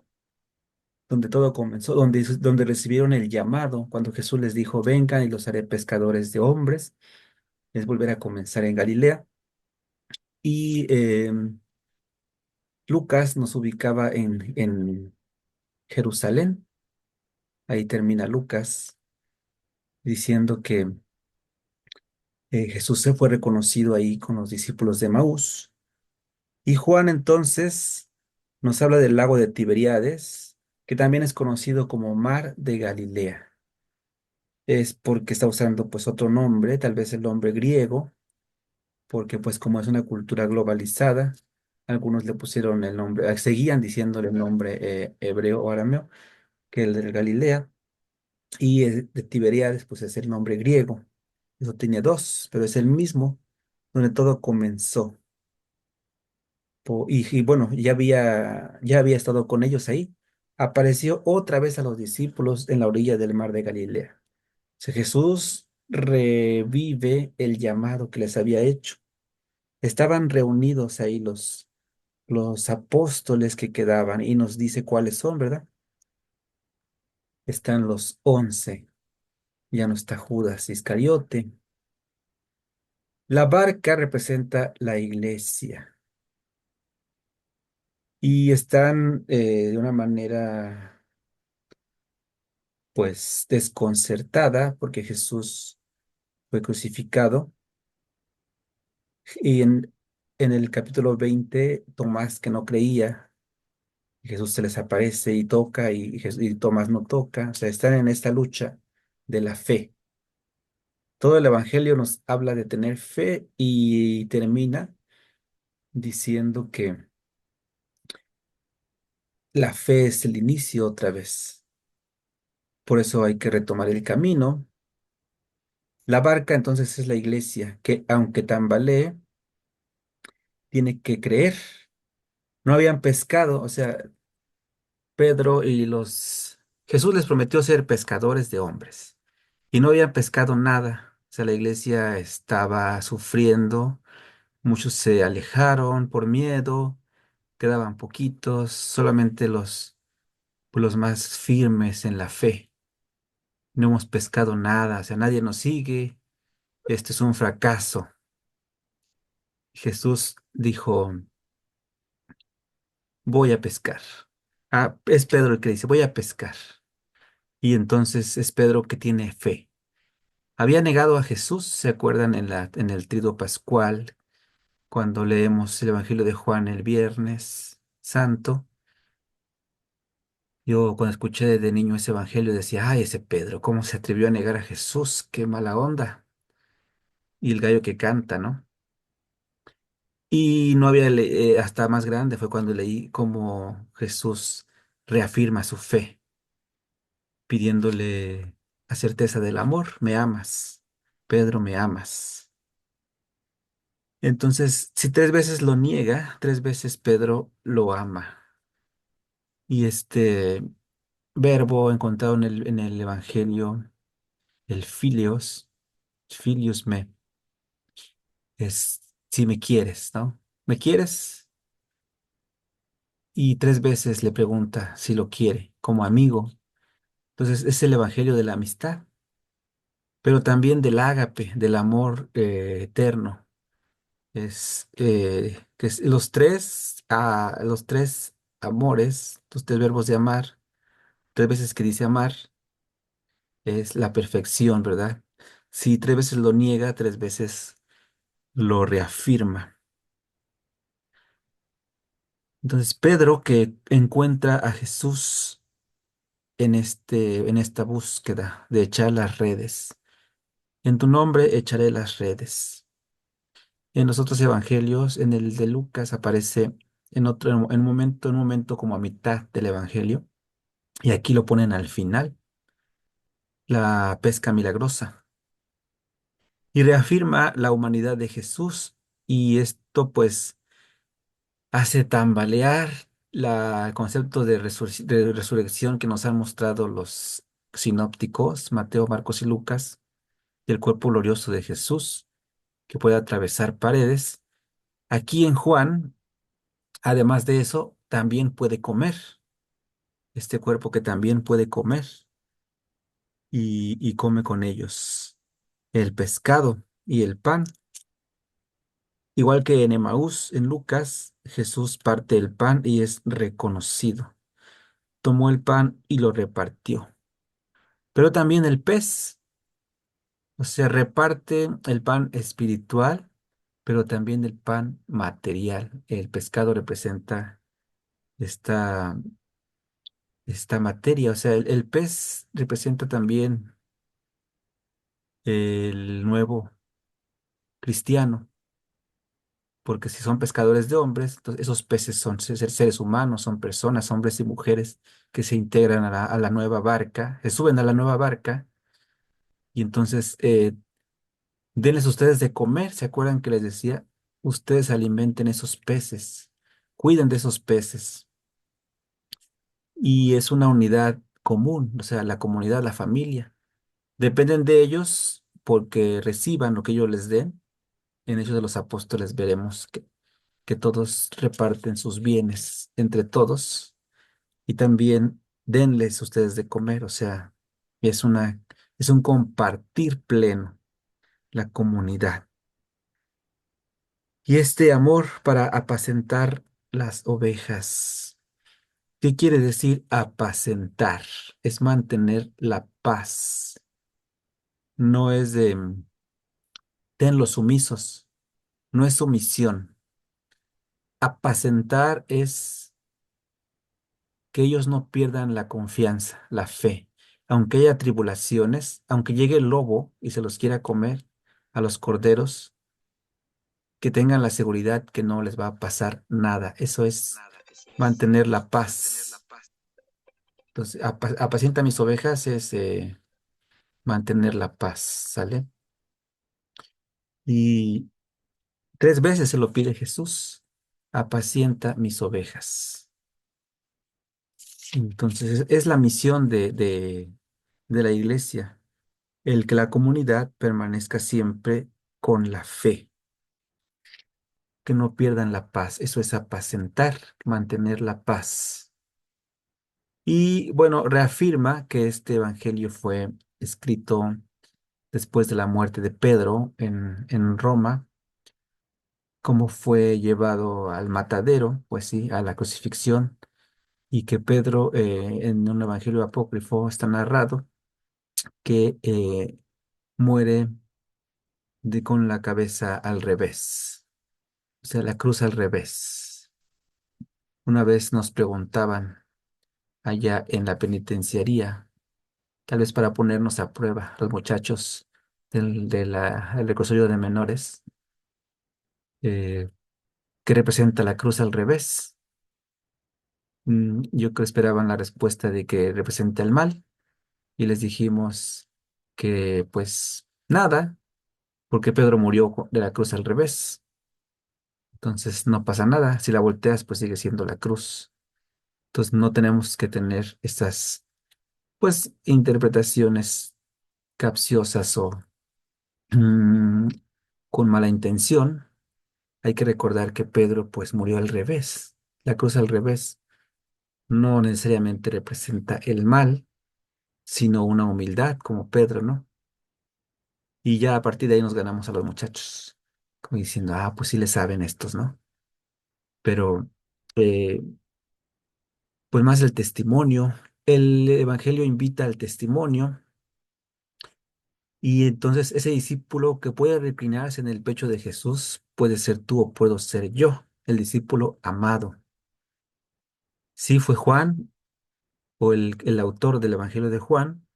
donde todo comenzó, donde recibieron el llamado, cuando Jesús les dijo, vengan y los haré pescadores de hombres, es volver a comenzar en Galilea. Y Lucas nos ubicaba en Jerusalén. Ahí termina Lucas diciendo que Jesús se fue reconocido ahí con los discípulos de Maús. Y Juan entonces nos habla del lago de Tiberíades, que también es conocido como Mar de Galilea. Es porque está usando pues otro nombre, tal vez el nombre griego, porque pues como es una cultura globalizada, algunos le pusieron el nombre, seguían diciéndole el nombre hebreo o arameo, que el de Galilea. Y el de Tiberíades, pues es el nombre griego. Eso tiene dos, pero es el mismo, donde todo comenzó. Y bueno, ya había estado con ellos ahí. Apareció otra vez a los discípulos en la orilla del mar de Galilea. O sea, Jesús revive el llamado que les había hecho. Estaban reunidos ahí los apóstoles que quedaban y nos dice cuáles son, ¿verdad? Están los 11. Ya no está Judas Iscariote. La barca representa la iglesia y están de una manera pues desconcertada porque Jesús fue crucificado y en el capítulo 20 Tomás que no creía, Jesús se les aparece y toca y Tomás no toca, o sea, están en esta lucha de la fe. Todo el evangelio nos habla de tener fe y termina diciendo que la fe es el inicio otra vez. Por eso hay que retomar el camino. La barca entonces es la iglesia que, aunque tambalee, tiene que creer. No habían pescado, o sea, Pedro y Jesús les prometió ser pescadores de hombres y no habían pescado nada. O sea, la iglesia estaba sufriendo, muchos se alejaron por miedo, quedaban poquitos, solamente los más firmes en la fe. No hemos pescado nada, o sea, nadie nos sigue, este es un fracaso. Jesús dijo, voy a pescar. Ah, es Pedro el que dice, voy a pescar. Y entonces es Pedro que tiene fe. Había negado a Jesús, ¿se acuerdan en el trido pascual, cuando leemos el Evangelio de Juan el Viernes Santo? Yo cuando escuché de niño ese Evangelio decía, ay, ese Pedro, ¿cómo se atrevió a negar a Jesús? Qué mala onda. Y el gallo que canta, ¿no? Y no había, hasta más grande fue cuando leí cómo Jesús reafirma su fe, pidiéndole la certeza del amor. Me amas, Pedro, me amas. Entonces, si tres veces lo niega, tres veces Pedro lo ama. Y verbo encontrado en el Evangelio, el filios me, es si me quieres, ¿no? ¿Me quieres? Y tres veces le pregunta si lo quiere, como amigo. Entonces es el Evangelio de la amistad, pero también del ágape, del amor eterno. Los tres amores, los tres verbos de amar, tres veces que dice amar, es la perfección, ¿verdad? Si tres veces lo niega, tres veces lo reafirma. Entonces, Pedro, que encuentra a Jesús en esta búsqueda de echar las redes. En tu nombre echaré las redes. En los otros evangelios, en el de Lucas aparece en un momento como a mitad del evangelio, y aquí lo ponen al final, la pesca milagrosa, y reafirma la humanidad de Jesús, y esto pues hace tambalear el concepto de resurrección que nos han mostrado los sinópticos, Mateo, Marcos y Lucas, del cuerpo glorioso de Jesús, que puede atravesar paredes. Aquí en Juan, además de eso, también puede comer, este cuerpo que también puede comer y come con ellos el pescado y el pan. Igual que en Emaús, en Lucas, Jesús parte el pan y es reconocido. Tomó el pan y lo repartió. Pero también el pez, o sea, reparte el pan espiritual, pero también el pan material. El pescado representa esta, esta materia, o sea, el pez representa también el nuevo cristiano, porque si son pescadores de hombres, entonces esos peces son seres humanos, son personas, hombres y mujeres que se integran a la nueva barca, se suben a la nueva barca y entonces denles ustedes de comer. ¿Se acuerdan que les decía? Ustedes alimenten esos peces, cuiden de esos peces. Y es una unidad común, o sea, la comunidad, la familia. Dependen de ellos porque reciban lo que ellos les den. En Hechos de los Apóstoles veremos que todos reparten sus bienes entre todos y también denles ustedes de comer, o sea, es una, es un compartir pleno, la comunidad. Y este amor para apacentar las ovejas. ¿Qué quiere decir apacentar? Es mantener la paz. No es de tenlos sumisos, no es sumisión. Apacentar es que ellos no pierdan la confianza, la fe. Aunque haya tribulaciones, aunque llegue el lobo y se los quiera comer a los corderos, que tengan la seguridad que no les va a pasar nada. Eso es mantener la paz. Entonces, apacienta mis ovejas es mantener la paz, ¿sale? Y tres veces se lo pide Jesús, apacienta mis ovejas. Entonces, es la misión de la iglesia, el que la comunidad permanezca siempre con la fe, que no pierdan la paz. Eso es apacentar, mantener la paz. Y bueno, reafirma que este evangelio fue escrito después de la muerte de Pedro en Roma, cómo fue llevado al matadero, pues sí, a la crucifixión, y que Pedro en un evangelio apócrifo está narrado que muere con la cabeza al revés, o sea, la cruz al revés. Una vez nos preguntaban allá en la penitenciaría, tal vez para ponernos a prueba, los muchachos del reclusorio de menores, eh, ¿qué representa la cruz al revés? Yo creo que esperaban la respuesta de que representa el mal y les dijimos que pues nada, porque Pedro murió de la cruz al revés. Entonces no pasa nada. Si la volteas, pues sigue siendo la cruz. Entonces no tenemos que tener estas pues interpretaciones capciosas o mm, con mala intención. Hay que recordar que Pedro pues murió al revés. La cruz al revés no necesariamente representa el mal, sino una humildad como Pedro, ¿no? Y ya a partir de ahí nos ganamos a los muchachos, como diciendo, ah, pues sí le saben estos, ¿no? Pero eh, pues más el testimonio. El Evangelio invita al testimonio y entonces ese discípulo que puede reclinarse en el pecho de Jesús puede ser tú o puedo ser yo, el discípulo amado. Sí fue Juan o el autor del Evangelio de Juan,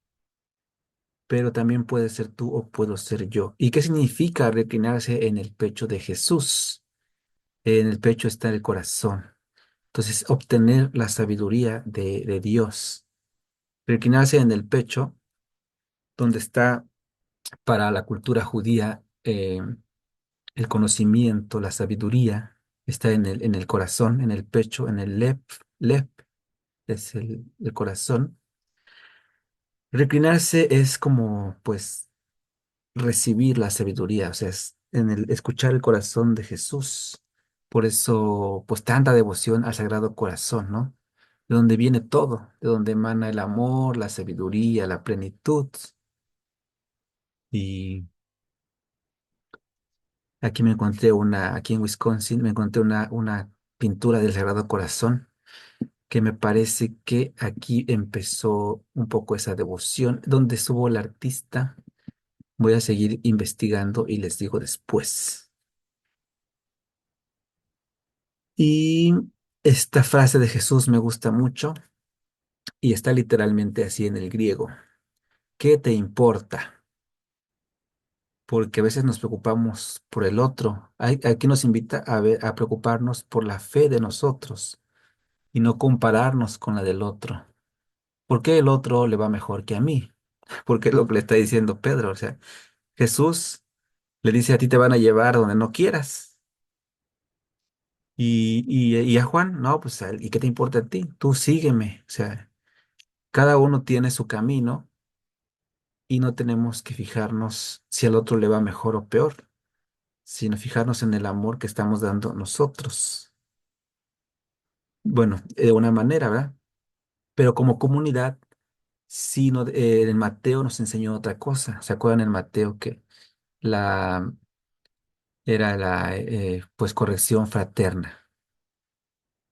pero también puede ser tú o puedo ser yo. ¿Y qué significa reclinarse en el pecho de Jesús? En el pecho está el corazón. Entonces, obtener la sabiduría de Dios. Reclinarse en el pecho, donde está para la cultura judía el conocimiento, la sabiduría, está en el corazón, en el pecho, en el lep. Lep es el corazón. Reclinarse es como, pues, recibir la sabiduría, o sea, es en el escuchar el corazón de Jesús. Por eso, pues, tanta devoción al Sagrado Corazón, ¿no? De donde viene todo, de donde emana el amor, la sabiduría, la plenitud. Y aquí me encontré aquí en Wisconsin, me encontré una pintura del Sagrado Corazón que me parece que aquí empezó un poco esa devoción. ¿Dónde estuvo el artista? Voy a seguir investigando y les digo después. Y esta frase de Jesús me gusta mucho y está literalmente así en el griego. ¿Qué te importa? Porque a veces nos preocupamos por el otro. Aquí nos invita a preocuparnos por la fe de nosotros y no compararnos con la del otro. ¿Por qué el otro le va mejor que a mí? Porque es lo que le está diciendo Pedro. O sea, Jesús le dice a ti te van a llevar donde no quieras. Y a Juan, no, pues, ¿y qué te importa a ti? Tú sígueme. O sea, cada uno tiene su camino y no tenemos que fijarnos si al otro le va mejor o peor, sino fijarnos en el amor que estamos dando nosotros. Bueno, de una manera, ¿verdad? Pero como comunidad, sí, no, en Mateo nos enseñó otra cosa. ¿Se acuerdan en Mateo que la era la pues corrección fraterna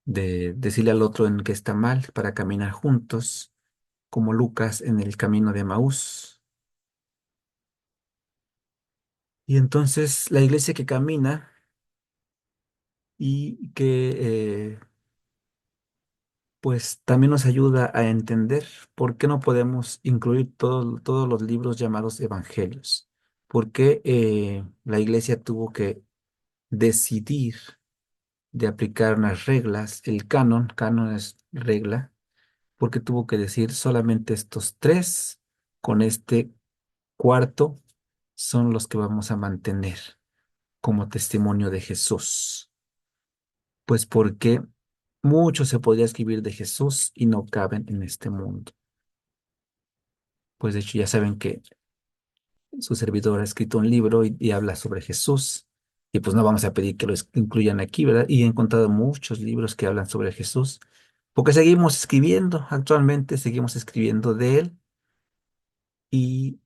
de decirle al otro en que está mal para caminar juntos, como Lucas en el camino de Maús? Y entonces la iglesia que camina y que pues también nos ayuda a entender por qué no podemos incluir todos los libros llamados evangelios. ¿Por qué la iglesia tuvo que decidir de aplicar unas reglas? El canon es regla, porque tuvo que decir solamente estos tres, con este cuarto, son los que vamos a mantener como testimonio de Jesús. Pues porque mucho se podría escribir de Jesús y no caben en este mundo. Pues de hecho ya saben que su servidor ha escrito un libro y habla sobre Jesús. Y pues no vamos a pedir que lo incluyan aquí, ¿verdad? Y he encontrado muchos libros que hablan sobre Jesús, porque seguimos escribiendo, actualmente seguimos escribiendo de él y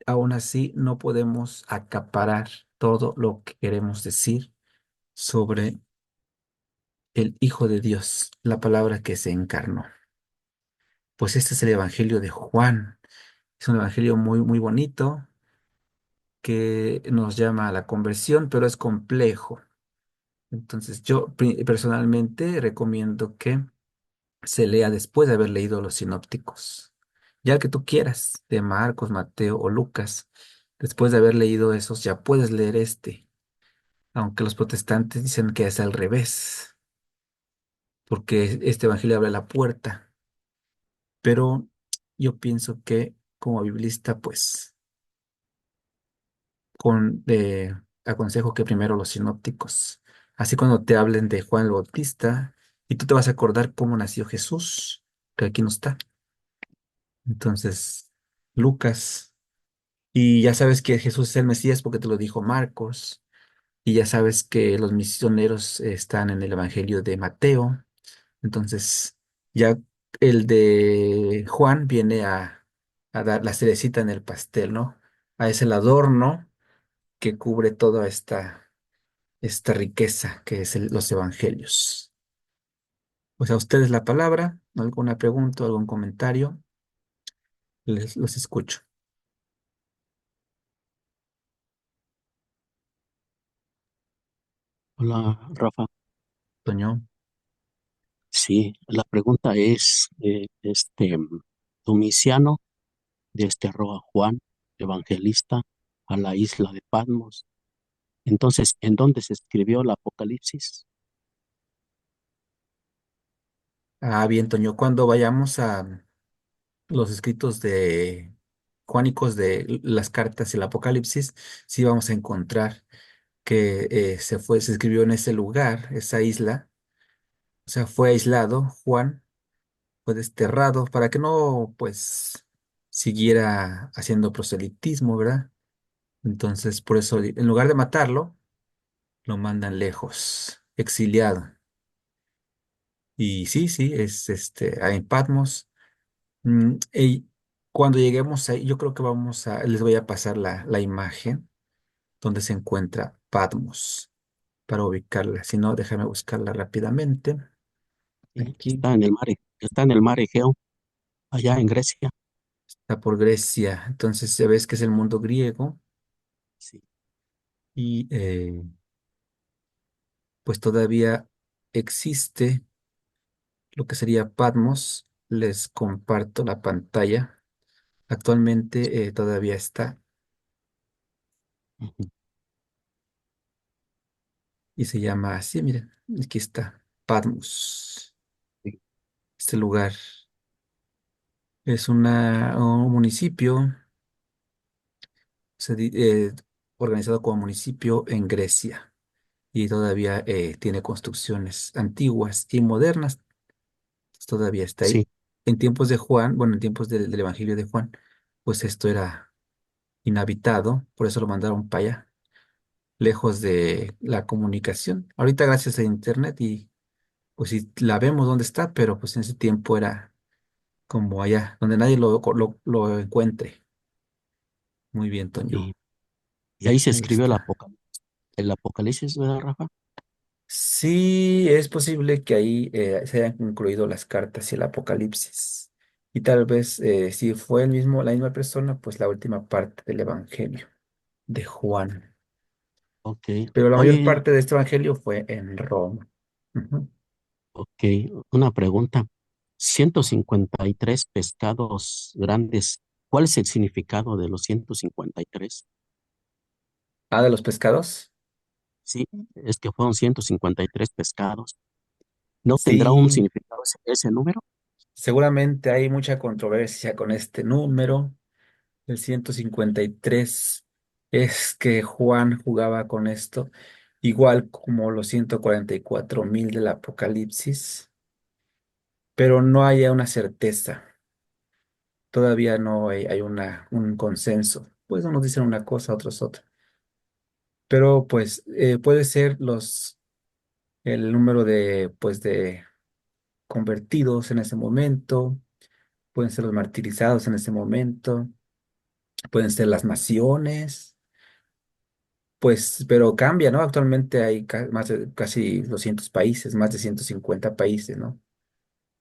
aún así no podemos acaparar todo lo que queremos decir sobre el Hijo de Dios, la palabra que se encarnó. Pues este es el Evangelio de Juan. Es un evangelio muy, muy bonito que nos llama a la conversión, pero es complejo. Entonces, yo personalmente recomiendo que se lea después de haber leído los sinópticos. Ya el que tú quieras, de Marcos, Mateo o Lucas. Después de haber leído esos, ya puedes leer este, aunque los protestantes dicen que es al revés, porque este evangelio abre la puerta. Pero yo pienso que como biblista, pues aconsejo que primero los sinópticos. Así cuando te hablen de Juan el Bautista y tú te vas a acordar cómo nació Jesús, que aquí no está. Entonces, Lucas, y ya sabes que Jesús es el Mesías porque te lo dijo Marcos, y ya sabes que los misioneros están en el Evangelio de Mateo. Entonces, ya el de Juan viene a dar la cerecita en el pastel, ¿no? Es el adorno que cubre toda esta riqueza que es los evangelios. Pues a ustedes la palabra, alguna pregunta, algún comentario, los escucho.
Hola, Rafa.
Toño.
Sí, la pregunta es, Domiciano, arroba Juan, evangelista, a la isla de Patmos. Entonces, ¿en dónde se escribió el Apocalipsis?
Ah, bien, Toño, cuando vayamos a los escritos de Juanicos de las cartas y el Apocalipsis, sí vamos a encontrar que se escribió en ese lugar, esa isla, o sea, fue aislado, Juan fue desterrado para que no, pues, siguiera haciendo proselitismo, ¿verdad? Entonces, por eso, en lugar de matarlo, lo mandan lejos, exiliado. Y sí, sí, es ahí en Patmos. Y cuando lleguemos ahí, yo creo que les voy a pasar la imagen donde se encuentra Patmos para ubicarla. Si no, déjame buscarla rápidamente.
Sí,
Aquí
está en el mar Egeo, allá en Grecia.
está por Grecia. Entonces, ya ves que es el mundo griego
Sí.
y pues todavía existe lo que sería Patmos. Les comparto la pantalla. Actualmente todavía está
Ujú.
y se llama así, miren, aquí está, Patmos.
Sí,
Este lugar es un municipio se di- eh, organizado como municipio en Grecia y todavía tiene construcciones antiguas y modernas, todavía está ahí.
sí,
En tiempos de Juan, bueno, en tiempos del Evangelio de Juan, pues esto era inhabitado, por eso lo mandaron para allá, lejos de la comunicación. Ahorita gracias a Internet y pues si la vemos dónde está, pero pues en ese tiempo era como allá, donde nadie lo encuentre. Muy bien, Toño.
sí. Y ahí se
Ahí
escribió
está.
El Apocalipsis, ¿verdad, Rafa?
Sí, es posible que ahí se hayan incluido las cartas y el Apocalipsis. Y tal vez si fue la misma persona, pues la última parte del Evangelio de Juan.
Ok.
Pero la mayor
Oye,
parte de este Evangelio fue en Roma. Ujú.
ok, una pregunta. 153 pescados grandes. ¿Cuál es el significado de los 153?
Ah, de los pescados.
Sí, es que fueron 153 pescados. ¿No tendrá un
Sí,
significado ese número?
seguramente hay mucha controversia con este número. El 153 es que Juan jugaba con esto, igual como los 144.000 del Apocalipsis, pero no hay una certeza. Todavía no hay un consenso. Pues unos dicen una cosa, otros otra. Pero pues puede ser el número de convertidos en ese momento, pueden ser los martirizados en ese momento, pueden ser las naciones. Pues, pero cambia, ¿no? Actualmente hay más de casi 200 países, más de 150 países, ¿no?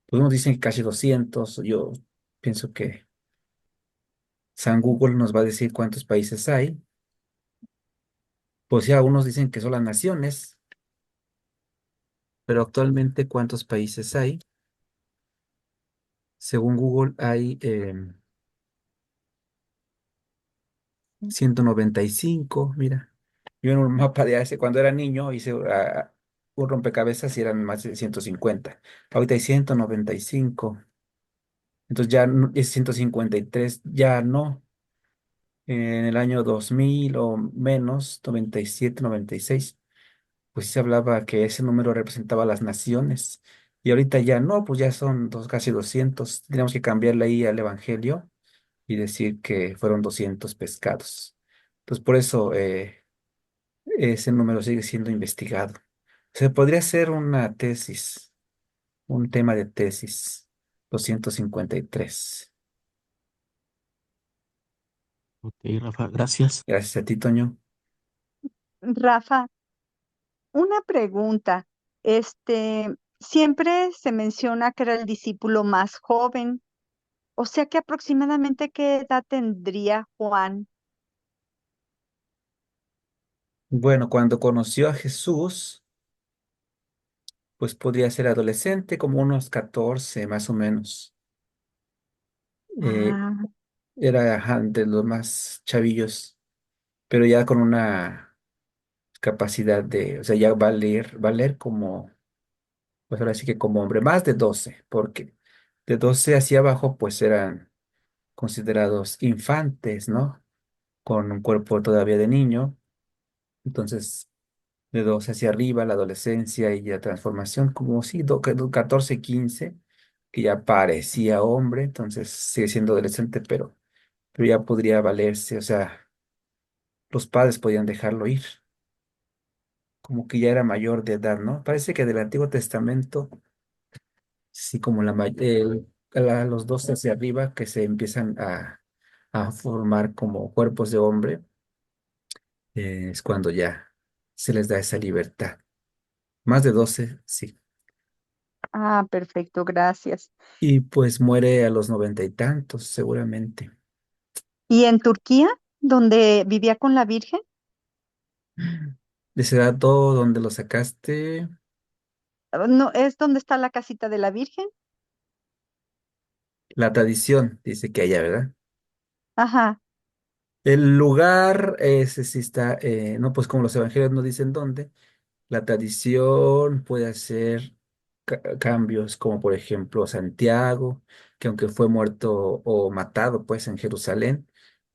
Pues unos dicen que casi 200. Yo pienso que San Google nos va a decir cuántos países hay. Pues sí, algunos dicen que son las naciones, pero actualmente ¿cuántos países hay? Según Google hay 195, mira. Yo en un mapa de hace, cuando era niño, hice un rompecabezas y eran más de 150. Ahorita hay 195. Entonces ya es 153, ya no. En el año 2000 o menos, 97, 96, pues sí se hablaba que ese número representaba las naciones Y ahorita ya no, pues ya son casi 200. Tenemos que cambiarle ahí al Evangelio y decir que fueron 200 pescados. Pues por eso ese número sigue siendo investigado. Se podría hacer una tesis, un tema de tesis, 253.
Ok, Rafa, gracias.
Gracias a ti, Toño.
Rafa, una pregunta. Siempre se menciona que era el discípulo más joven, o sea que aproximadamente qué edad tendría Juan.
Bueno, cuando conoció a Jesús, pues podría ser adolescente, como unos 14 más o menos. Eh,
Ah,
Era ajá, de los más chavillos, pero ya con una capacidad de, o sea, ya va a leer como, pues ahora sí que como hombre, más de 12 porque de 12 hacia abajo, pues eran considerados infantes, ¿no? Con un cuerpo todavía de niño. Entonces, de 12 hacia arriba, la adolescencia y la transformación, como sí, 14, 15, que ya parecía hombre, entonces sigue siendo adolescente, pero ya podría valerse, o sea, los padres podían dejarlo ir, como que ya era mayor de edad, ¿no? Parece que del Antiguo Testamento, sí, como los 12 hacia arriba, que se empiezan a formar como cuerpos de hombre, es cuando ya se les da esa libertad. Más de 12 sí.
perfecto, gracias.
Y pues muere a los 90 y tantos, seguramente.
¿Y en Turquía, donde vivía con la Virgen?
De ese dato donde lo sacaste,
No, ¿es donde está la casita de la Virgen?
la tradición dice que allá, ¿verdad?
Ajá,
El lugar, ese sí está, no, pues como los evangelios no dicen dónde, la tradición puede hacer cambios, como por ejemplo Santiago, que aunque fue muerto o matado pues en Jerusalén,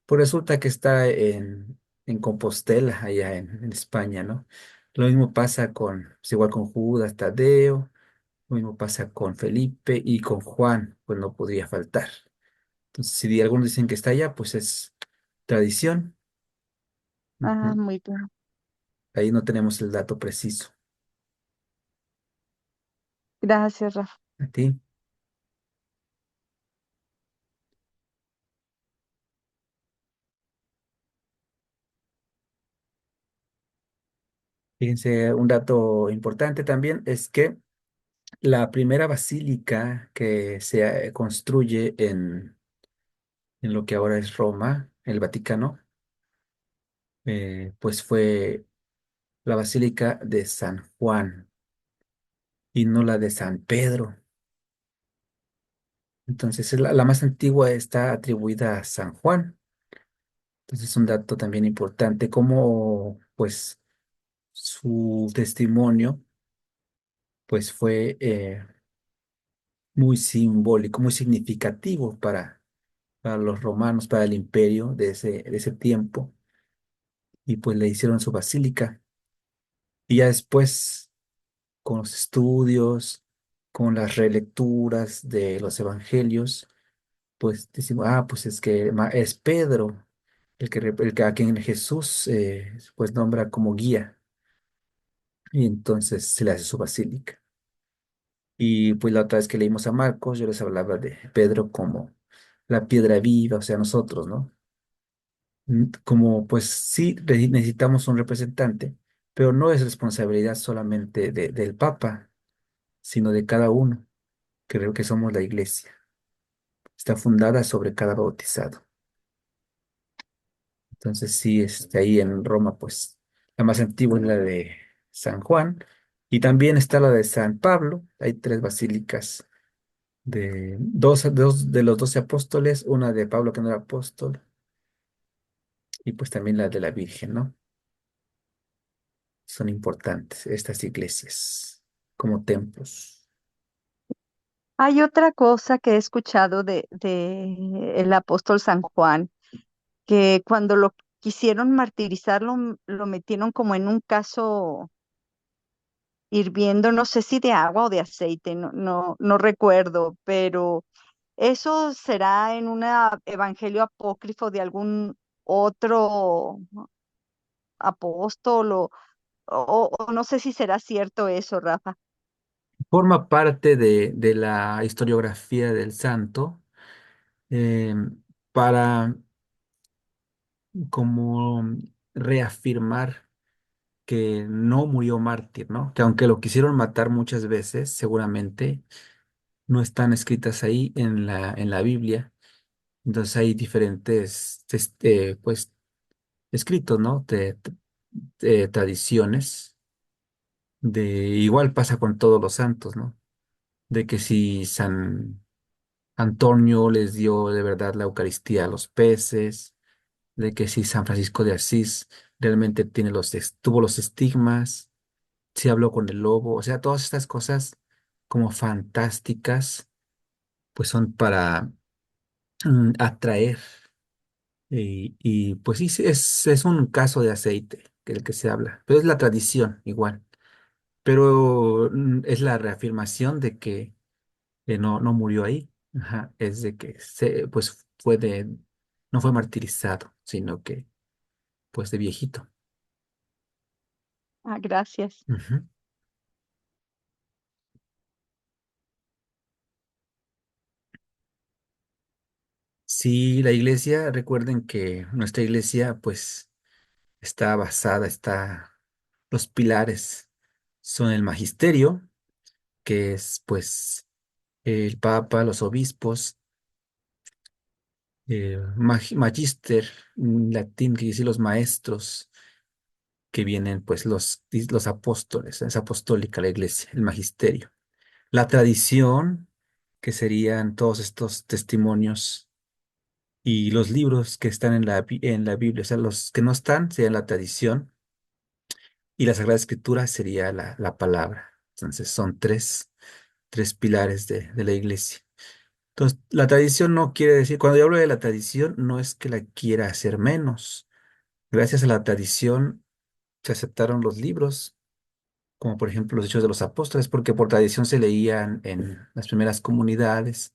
pues resulta que está en Compostela, allá en España, ¿no? Lo mismo pasa pues igual con Judas, Tadeo, lo mismo pasa con Felipe y con Juan, pues no podría faltar. Entonces, si algunos dicen que está allá, pues es tradición. Ujú.
muy bien.
Ahí no tenemos el dato preciso.
Gracias, Rafa.
¿A ti? Fíjense, un dato importante también es que la primera basílica que se construye en lo que ahora es Roma, el Vaticano, pues fue la Basílica de San Juan y no la de San Pedro. Entonces, la más antigua está atribuida a San Juan. Entonces, es un dato también importante, como pues su testimonio pues fue muy simbólico, muy significativo para los romanos, para el imperio de ese tiempo, y pues le hicieron su basílica. Y ya después, con los estudios, con las relecturas de los evangelios, pues decimos, pues es que es Pedro a quien Jesús pues nombra como guía, y entonces se le hace su basílica. Y pues la otra vez que leímos a Marcos, yo les hablaba de Pedro como la piedra viva, o sea, nosotros, ¿no? Como pues sí necesitamos un representante, pero no es responsabilidad solamente del Papa, sino de cada uno. Creo que somos la iglesia. Está fundada sobre cada bautizado. Entonces sí, ahí en Roma, pues la más antigua es la de San Juan, y también está la de San Pablo. Hay tres basílicas de dos de los 12 apóstoles, una de Pablo que no era apóstol, y pues también la de la Virgen, ¿no? Son importantes estas iglesias como templos.
Hay otra cosa que he escuchado de el apóstol San Juan, que cuando lo quisieron martirizar, lo metieron como en un caso hirviendo, no sé si de agua o de aceite, no recuerdo, pero eso será en un evangelio apócrifo de algún otro apóstol o no sé si será cierto eso, Rafa.
Forma parte de la historiografía del santo, eh, para como reafirmar que no murió mártir, ¿no? Que aunque lo quisieron matar muchas veces, seguramente no están escritas ahí en la Biblia. Entonces hay diferentes, pues, escritos, ¿no? De tradiciones. Igual pasa con todos los santos, ¿no? De que si San Antonio les dio de verdad la Eucaristía a los peces, de que si San Francisco de Asís realmente tuvo los estigmas, si habló con el lobo, o sea, todas estas cosas como fantásticas, pues son para atraer. Y pues sí, sí, es un caso de aceite el que se habla, pero es la tradición igual, pero es la reafirmación de que no murió ahí. Ajá, es de que pues no fue martirizado, sino que pues de viejito.
Ah, gracias.
Ujú. Sí, la iglesia, recuerden que nuestra iglesia pues los pilares son el magisterio, que es pues el papa, los obispos, magister, latín, que dice los maestros, que vienen pues los apóstoles, es apostólica la iglesia, el magisterio. La tradición, que serían todos estos testimonios y los libros que están en la Biblia, o sea, los que no están serían la tradición y la Sagrada Escritura sería la palabra. Entonces son tres pilares de la iglesia. Entonces, la tradición no quiere decir, cuando yo hablo de la tradición, no es que la quiera hacer menos. Gracias a la tradición se aceptaron los libros, como por ejemplo los Hechos de los Apóstoles, porque por tradición se leían en las primeras comunidades,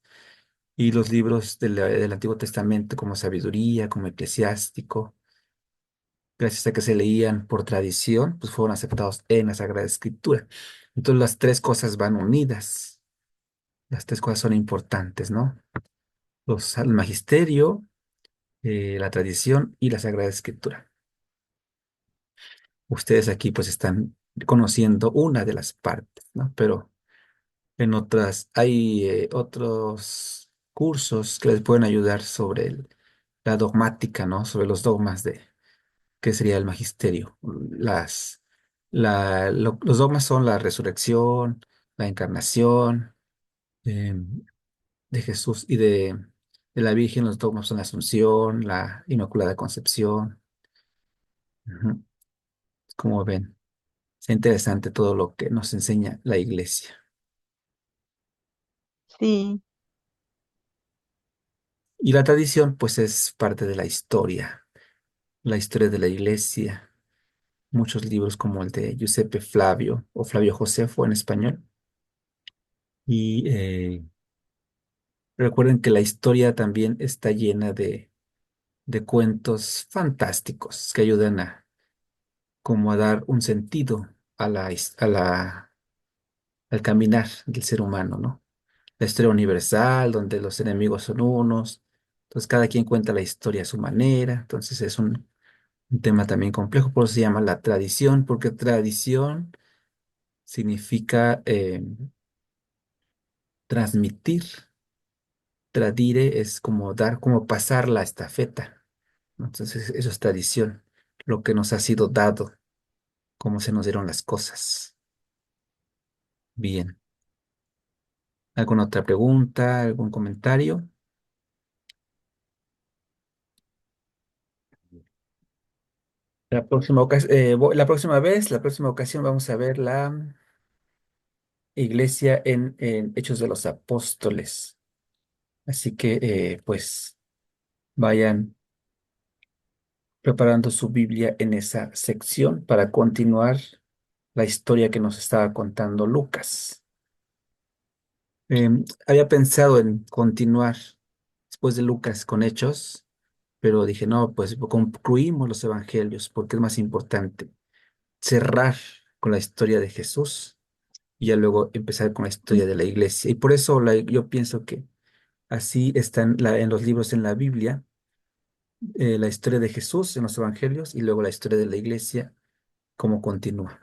y los libros del Antiguo Testamento como Sabiduría, como Eclesiástico, gracias a que se leían por tradición, pues fueron aceptados en la Sagrada Escritura. Entonces las tres cosas van unidas, las tres cosas son importantes, ¿no? El magisterio, la tradición y la Sagrada Escritura. Ustedes aquí pues están conociendo una de las partes, ¿no? Pero en otras, hay otros cursos que les pueden ayudar sobre la dogmática, ¿no? Sobre los dogmas de qué sería el magisterio. Los dogmas son la resurrección, la encarnación eh, de Jesús y de la Virgen. Los dogmas son la Asunción, la Inmaculada Concepción. Ujú. Como ven, es interesante todo lo que nos enseña la iglesia.
Sí,
Y la tradición, pues, es parte de la historia de la iglesia. Muchos libros como el de Giuseppe Flavio o Flavio Josefo en español. Y recuerden que la historia también está llena de cuentos fantásticos que ayudan a como a dar un sentido al caminar del ser humano, ¿no? La historia universal, donde los enemigos son unos. Entonces, cada quien cuenta la historia a su manera. Entonces, es un tema también complejo, por eso se llama la tradición, porque tradición significa transmitir. Tradire es como dar, como pasar la estafeta, ¿no? Entonces, eso es tradición, lo que nos ha sido dado, cómo se nos dieron las cosas. Bien. ¿Alguna otra pregunta, algún comentario? La próxima ocasión vamos a ver la iglesia en Hechos de los Apóstoles. Así que, pues, vayan preparando su Biblia en esa sección para continuar la historia que nos estaba contando Lucas. Había pensado en continuar después de Lucas con Hechos, pero dije, no, pues concluimos los evangelios porque es más importante cerrar con la historia de Jesús y ya luego empezar con la historia de la iglesia. Y por eso yo pienso que así está en los libros en la Biblia, la historia de Jesús en los evangelios y luego la historia de la iglesia, cómo continúa.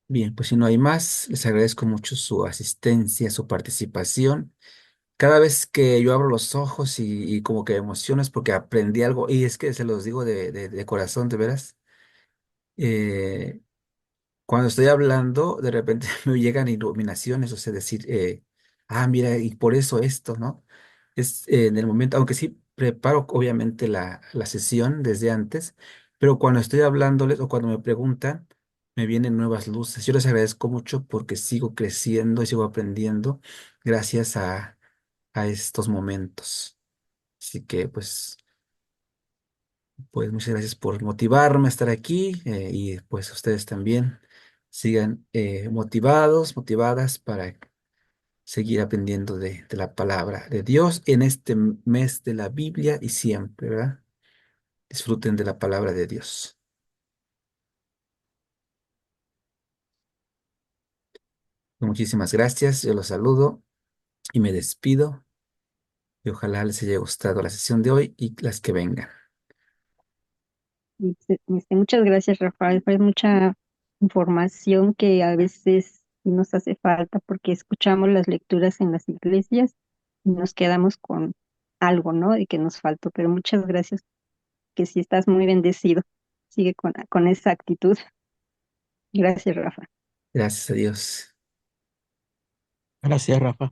Bien, pues si no hay más, les agradezco mucho su asistencia, su participación. Cada vez que yo abro los ojos y como que me emociono es porque aprendí algo, y es que se los digo de corazón, de veras. eh, Cuando estoy hablando, de repente me llegan iluminaciones, o sea, decir, mira, y por eso esto, ¿no? Es en el momento, aunque sí preparo obviamente la sesión desde antes, pero cuando estoy hablándoles o cuando me preguntan, me vienen nuevas luces. Yo les agradezco mucho porque sigo creciendo y sigo aprendiendo gracias a estos momentos. Así que, pues muchas gracias por motivarme a estar aquí, y pues ustedes también sigan motivados, motivadas para seguir aprendiendo de la palabra de Dios en este mes de la Biblia y siempre, ¿verdad? Disfruten de la palabra de Dios. Muchísimas gracias, yo los saludo y me despido y ojalá les haya gustado la sesión de hoy y las que vengan.
Muchas gracias, Rafael. Fue mucha información que a veces sí nos hace falta porque escuchamos las lecturas en las iglesias y nos quedamos con algo, ¿no? De que nos faltó. Pero muchas gracias, que sí estás muy bendecido. Sigue con esa actitud. Gracias, Rafa.
Gracias a Dios.
Gracias, Rafa.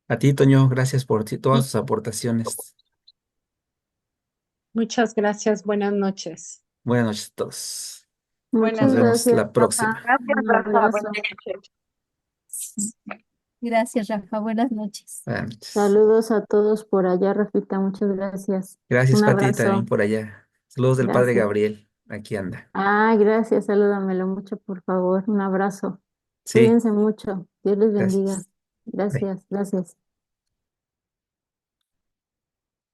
A ti, Toño, gracias por todas sus aportaciones.
Muchas gracias. Buenas noches.
Buenas noches a todos. Nos
Buenas
Muchas
vemos
gracias,
la
Rafa.
próxima.
Gracias,
Un
Rafa.
abrazo.
Buenas noches.
Gracias, Rafa. Buenas noches.
Buenas noches.
Saludos a todos por allá, Rafita. Muchas gracias.
Gracias,
Un
Pati, también
abrazo.
por allá. Saludos del padre
Gracias.
Gabriel. Aquí anda.
Ah, gracias. Salúdamelo mucho, por favor. Un abrazo.
Sí,
Cuídense mucho. Dios les bendiga.
gracias. Bye.
Gracias, gracias.